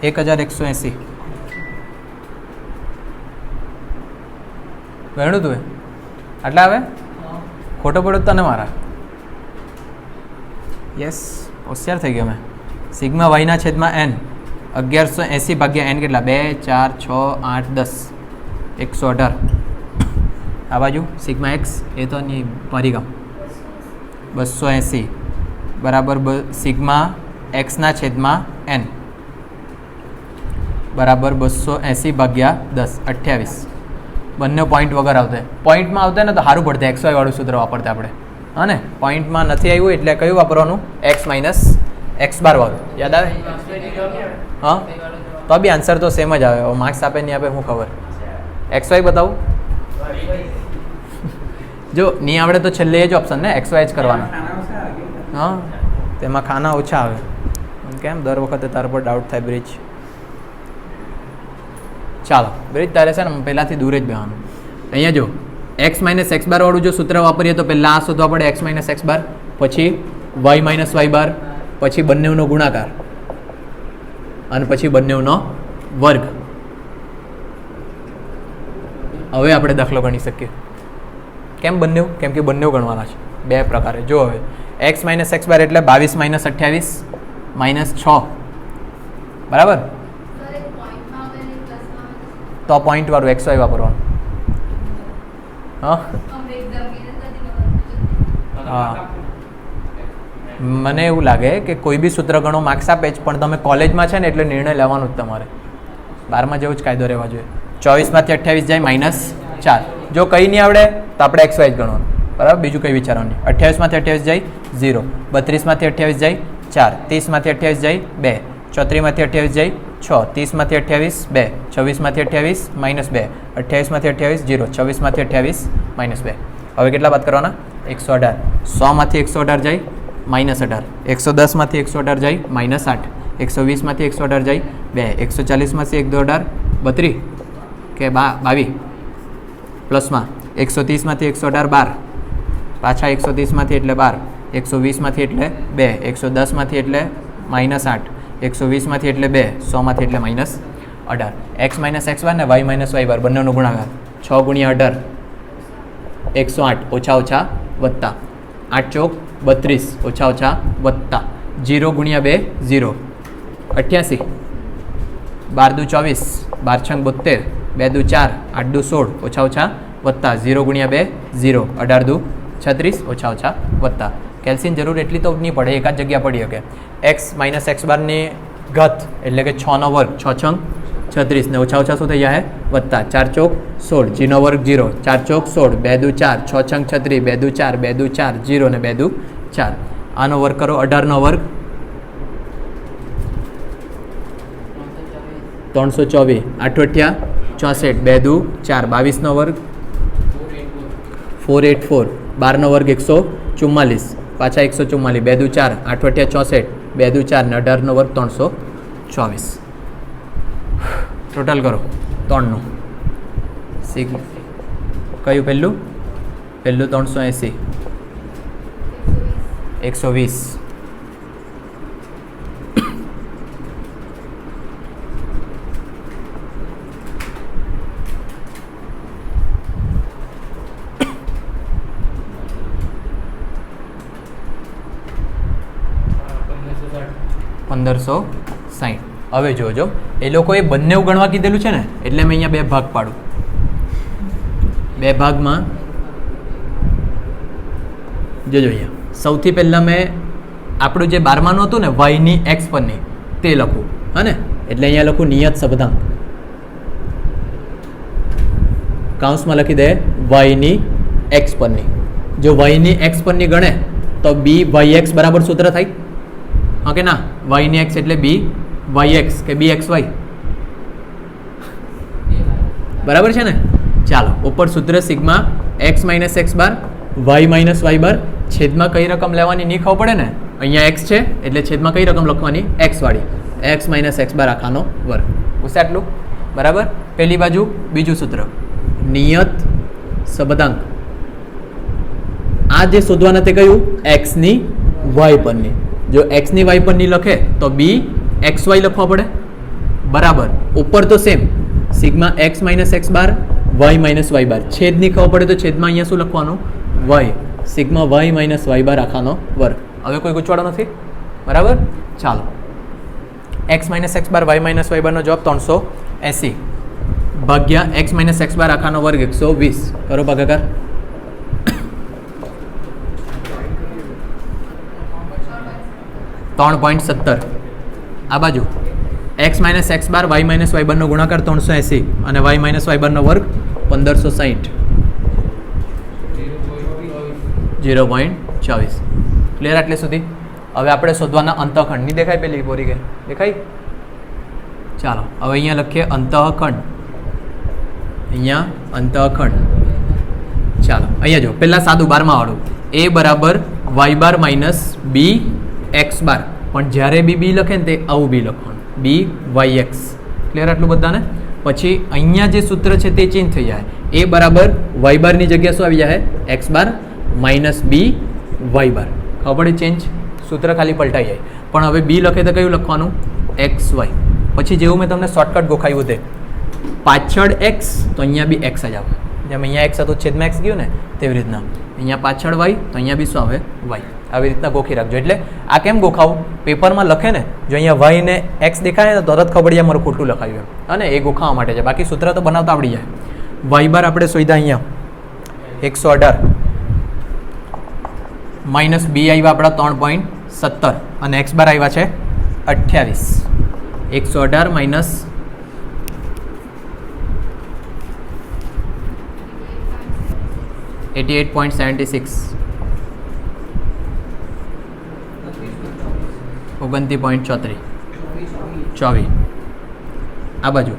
એક 1180 ગણ્યું તું આટલા આવે. ખોટો પડ્યો તને મારા. યસ, હોશિયાર થઈ ગયો મેં. સિગ્મા વાયના છેદમાં એન 1180 ભાગ્યા એન કેટલા? 2, 4, 6, 8, 10, 118. આ બાજુ સિગ્મા એક્સ એ તો નહીં પરિગમ 280 બરાબર સિગ્મા એક્સના છેદમાં એન બરાબર 280 ભાગ્યા 10, 28. બંને પોઈન્ટ વગર આવતે. પોઈન્ટમાં આવતા ને તો સારું પડતે. એક્સ વાય વાળું સૂત્ર વાપરતા આપણે. હા ને, પોઈન્ટમાં નથી આવ્યું એટલે કયું વાપરવાનું? એક્સ માઇનસ એક્સ બાર વાળું. યાદ આવે? હા, તો બી આન્સર તો સેમ જ આવે. માર્ક્સ આપે નહીં આપે શું ખબર. એક્સ વાય બતાવું. જો નહીં આવડે તો છેલ્લે એ જ ઓપ્શન ને એક્સ વાય જ કરવાના. હા, તેમાં ખાના ઓછા આવે. કેમ દર વખતે તાર પર ડાઉટ થાય બ્રિજ. ચાલો બ્રિજ તારે છે ને પહેલાંથી દૂર જ બેવાનું. અહીંયા જો એક્સ માઇનસ એક્સ બાર વાળું જો સૂત્ર વાપરીએ તો પહેલાં આ શોધવા પડે એક્સ માઇનસ એક્સ બાર, પછી વાય માઇનસ વાય બાર, પછી બંનેનો ગુણાકાર અને પછી બંનેનો વર્ગ. હવે આપણે દાખલો ગણી શકીએ. કેમ બંને? કેમ કે બંને ગણવાના છે બે પ્રકારે. જો હવે એક્સ માઇનસ એક્સ બાર એટલે 22 માઇનસ 28 માઇનસ 6 બરાબર. તો પોઈન્ટ વાળું એક્સ વાય વાપરવાનું. હા હા, મને એવું લાગે કે કોઈ બી સૂત્ર ગણો માર્ક્સ આપે જ, પણ તમે કોલેજમાં છે ને એટલે નિર્ણય લેવાનું જ તમારે. 12માં જેવું જ કાયદો રહેવા જોઈએ. 24માંથી 28 જાય -4. જો કંઈ નહીં આવડે તો આપણે એક્સ વાય જ ગણવાનું. બરાબર, બીજું કંઈ વિચારવાનું નહીં. 28માંથી 28 જાય 0, 32માંથી 28 જાય 4, 30માંથી 28 જાય 2, 34માંથી 28 જાય 6, 30માંથી 28 2, 26માંથી 28 -2, 28માંથી 28 0, 26માંથી 28 -2. હવે કેટલા બાદ કરવાના? 118. 100માંથી 118 જાય -18, 110માંથી 118 જાય -8, 120માંથી 118 જાય 2, 140માંથી 118 32 કે 22 પ્લસમાં 130માંથી 118 12, પાછા 130માંથી એટલે 12, 120માંથી એટલે 2, 110માંથી એટલે -8, 120માંથી એટલે 2, 100માંથી એટલે -18. એક્સ માઇનસ એક્સ બાર ને વાય માઇનસ વાય બાર બંનેનો ગુણાકાર 6 ગુણ્યા 18 108 ઓછા ઓછા વત્તા 8 ચોક 32 ઓછા ઓછા વત્તા 0 ગુણ્યા 2 0, 88, 12 દુ 24, 12 છંગ 72, 2 દુ 4, 8 દુ 16 ઓછા ઓછા વત્તા 0 ગુણ્યા 2 0, 18 દુ 36 ઓછા ઓછા વત્તા. કેલ્સીની જરૂર એટલી તો નહીં પડે, એક જ જગ્યા પડી શકે. એક્સ માઇનસ એક્સ બારની ઘાત એટલે કે 6 નો વર્ગ 6 છંગ 36 ને ઓછા ઓછા શું થઈ જાય? વત્તા 4 ચોક 16, જીનો વર્ગ 0, 4 ચોક 16, 2 દુ 4, 6 છંગ 36, 2 દુ 4, 2 દુ 4 0 ને 2 દુ 4. આનો વર્ગ કરો 18નો વર્ગ 324, 8 × 64, 2 × 4, 22 નો વર્ગ 484, 12 નો વર્ગ 144, પાછા 144, 2 × 4, 8 × 64, 2 × 4 ને 18 નો વર્ગ 324. ટોટલ કરો 3 નું કયું પહેલું 380, 120, $1560. હવે જોજો એ લોકોએ બંને ગણવા કીધેલું છે ને એટલે મેં અહીંયા બે ભાગ પાડું. બે ભાગમાં જોજો અહીંયા સૌથી પહેલાં મેં આપણું જે 12માનું હતું ને વાયની એક્સ પરની તે લખું હા ને એટલે અહીંયા લખું નિયત સબંધાંક કાઉન્સમાં લખી દે વાયની એક્સ પરની. જો વાયની એક્સ પરની ગણે તો બી વાય એક્સ બરાબર સૂત્ર થાય હા કે ના વાયની એક્સ એટલે બી વાય એક્સ કે બી એક્સ વાય બરાબર છે ને. ચાલો ઉપર સૂત્ર sigma x minus x bar y minus y બાર છેદમાં કઈ રકમ લેવાની નહીં ખબર પડે ને અહીંયા એક્સ છે એટલે છેદમાં કઈ રકમ લખવાની એક્સ વાળી એક્સ માઇનસ એક્સ બાર આખાનો વર્ગ પૂછે આટલું બરાબર. પહેલી બાજુ બીજું સૂત્ર નિયત સબંધાંક આ જે શોધવાના તે કયું એક્સની વાય પરની. જો એક્સની વાય પરની લખે તો બી એક્સ વાય લખવા પડે બરાબર. ઉપર તો same sigma x minus x bar y minus y bar છેદ નહીં ખબર પડે તો છેદમાં અહીંયા શું લખવાનું y sigma y minus y bar આખાનો વર્ગ. હવે કોઈ ગૂંચવાડો નથી બરાબર. ચાલો x minus x bar y minus y બારનો જવાબ 380 ભાગ્યા એક્સ માઇનસ એક્સ બાર આખાનો વર્ગ 120 કરો ભાગાકાર. $3.70 આ બાજુ x minus x bar y minus y બારનો ગુણાકાર 380 અને વાય માઇનસ વાય બારનો વર્ગ 1560 0.24 ક્લિયર આટલે સુધી. હવે આપણે શોધવાના અંતઃખંડ નહીં દેખાય પેલી બોરી કે દેખાય. ચાલો હવે અહીંયા લખીએ અંતઃખંડ અહીંયા અંતઃખંડ. ચાલો અહીંયા જો પહેલાં સાદું 12માં વાળું એ બરાબર વાય બાર માઇનસ બી એક્સ બાર પણ જ્યારે બી લખે ને તે આવું બી લખવાનું બી વાય એક્સ ક્લિયર આટલું બધાને. પછી અહીંયા જે સૂત્ર છે તે ચેન્જ થઈ જાય એ બરાબર વાય બારની જગ્યા શું આવી જાય x bar minus B Y બાર ખબર પડે ચેન્જ સૂત્ર ખાલી પલટાઈ જાય. પણ હવે બી લખે તો કયું લખવાનું એક્સ વાય. પછી જેવું મેં તમને શોર્ટકટ ગોખાયું તે પાછળ એક્સ તો અહીંયા બી એક્સ જ આવે જેમ અહીંયા એક્સ હતું છેદમાં એક્સ ગયું ને તેવી રીતના અહીંયા પાછળ વાય તો અહીંયા બી શું આવે વાય. આવી રીતના ગોખી રાખજો. એટલે આ કેમ ગોખાવું પેપરમાં લખે ને જો અહીંયા વાય ને એક્સ દેખાય ને તો તરત ખબર જાય મારું ખોટું લખાયું એમ અને એ ગોખાવા માટે છે. બાકી સૂત્ર તો બનાવતા આવડી જાય. વાય બાર આપણે શોધ્યા અહીંયા 118 માઇનસ બી આવ્યા આપણા 3.70 અને એક્સ બાર આવ્યા છે 28 118 માઇનસ 88.76 29.34 આ બાજુ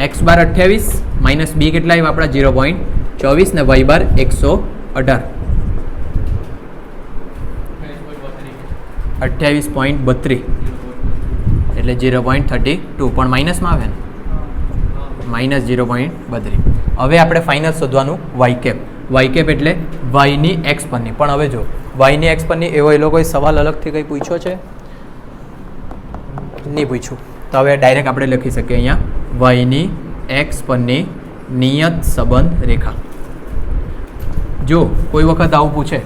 એક્સ બાર 28 માઇનસ બી કેટલા આવ્યા આપણા 0.24 ને વાય બાર 118 28.32 એટલે 0.32 પણ માઇનસમાં આવે ને માઇનસ 0.32. હવે આપણે ફાઇનલ શોધવાનું વાય કેપ એટલે વાયની એક્સ પરની. પણ હવે જો વાયની એક્સ પરની એવો એ લોકોએ સવાલ અલગથી કંઈ પૂછ્યો છે નહીં પૂછ્યું તો હવે ડાયરેક્ટ આપણે લખી શકીએ અહીંયા વાયની એક્સ પરની નિયત સંબંધ રેખા. જો કોઈ વખત આવું પૂછે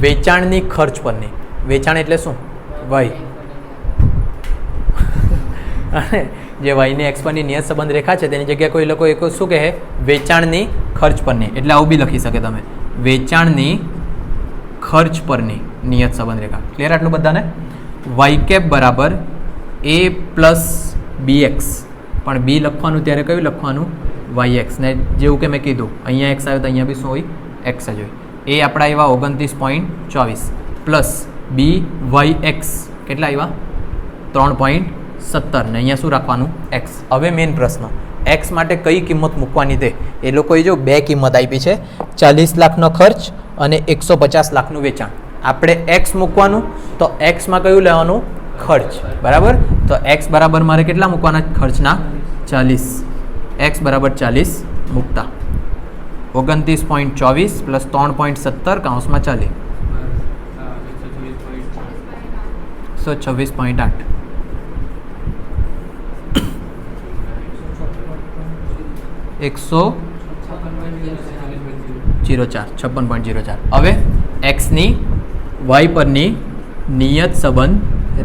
વેચાણની ખર્ચ પરની. વેચાણ એટલે શું વાય અને જે વાયની એક્સ પરની નિયત સંબંધ રેખા છે તેની જગ્યાએ કોઈ લોકો એક શું કહે વેચાણની ખર્ચ પરની. એટલે આવું બી લખી શકે તમે વેચાણની ખર્ચ પરની નિયત સંબંધ રેખા. ક્લિયર આટલું બધાને. વાય કેપ બરાબર એ પ્લસ બી એક્સ પણ બી લખવાનું ત્યારે કયું લખવાનું વાય એક્સ ને જેવું કે મેં કીધું અહીંયા એક્સ આવે તો અહીંયા બી શું હોય એક્સ જ હોય. એ આપણા એવા 29.24 પ્લસ બી વાય એક્સ કેટલા આવ્યા 3.70 17 ને અહીંયા શું રાખવાનું એક્સ. હવે મેઇન પ્રશ્ન એક્સ માટે કઈ કિંમત મૂકવાની તે એ લોકોએ જો બે કિંમત આપી છે 40 લાખનો ખર્ચ અને 150 લાખનું વેચાણ. આપણે એક્સ મૂકવાનું તો એક્સમાં કયું લેવાનું ખર્ચ બરાબર. તો એક્સ બરાબર મારે કેટલા મૂકવાના ખર્ચના 40 એક્સ બરાબર 40 મૂકતા 29.24 પ્લસ 3.17 કૌંસમાં 40 126.8 56.04. હવે એક્સની વાય પરની નિયત સંબંધ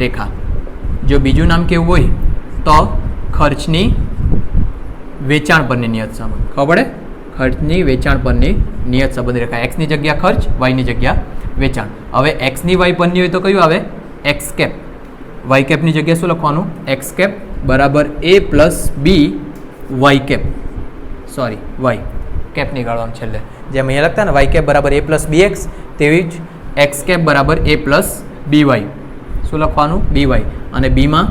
રેખા. જો બીજું નામ કેવું હોય તો ખર્ચની વેચાણ પરની નિયત સંબંધ. ખબર પડે? ખર્ચની વેચાણ પરની નિયત સંબંધ રેખા. એક્સની જગ્યા ખર્ચ, વાયની જગ્યા વેચાણ. હવે એક્સની વાય પરની હોય તો કયું આવે એક્સ કેપ. વાય કેપની જગ્યાએ શું લખવાનું એક્સ કેપ બરાબર a plus b y cap. Sorry y cap નીકાળવાનું છેલ્લે. જેમ અહીંયા લખતા ને વાય કેપ બરાબર એ પ્લસ બી એક્સ તેવી જ એક્સ કેપ બરાબર એ પ્લસ બી વાય. શું લખવાનું બી વાય અને બીમાં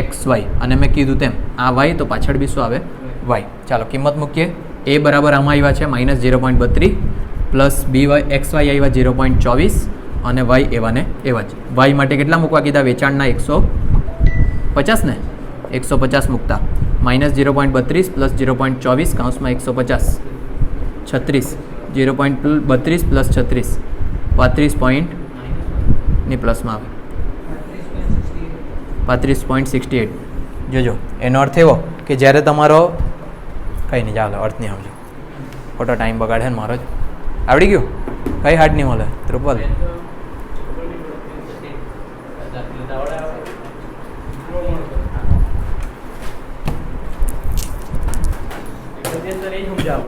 એક્સ વાય અને મેં કીધું તેમ આ વાય તો પાછળ બી શું આવે વાય. ચાલો કિંમત મૂકીએ. એ બરાબર આમાં આવ્યા છે -0.32 plus b Y x Y આવ્યા 0.24 અને વાય એવા ને એવા જ. વાય માટે કેટલા મૂકવા કીધા વેચાણના 150 ને 150 મૂકતા -0.32 પ્લસ 0.24 કૌંસમાં 150 36 0.32 પ્લસ 36 35 ની પ્લસમાં આવે 35.68. જોજો એનો અર્થ એવો કે જ્યારે તમારો કંઈ નહીં ચાલો અર્થ નહીં સમજો ખોટો ટાઈમ બગાડે ને મારો જ. આવડી ગયું કઈ હાર્ડ નહીં મળે ત્રિપલ સમજાવ.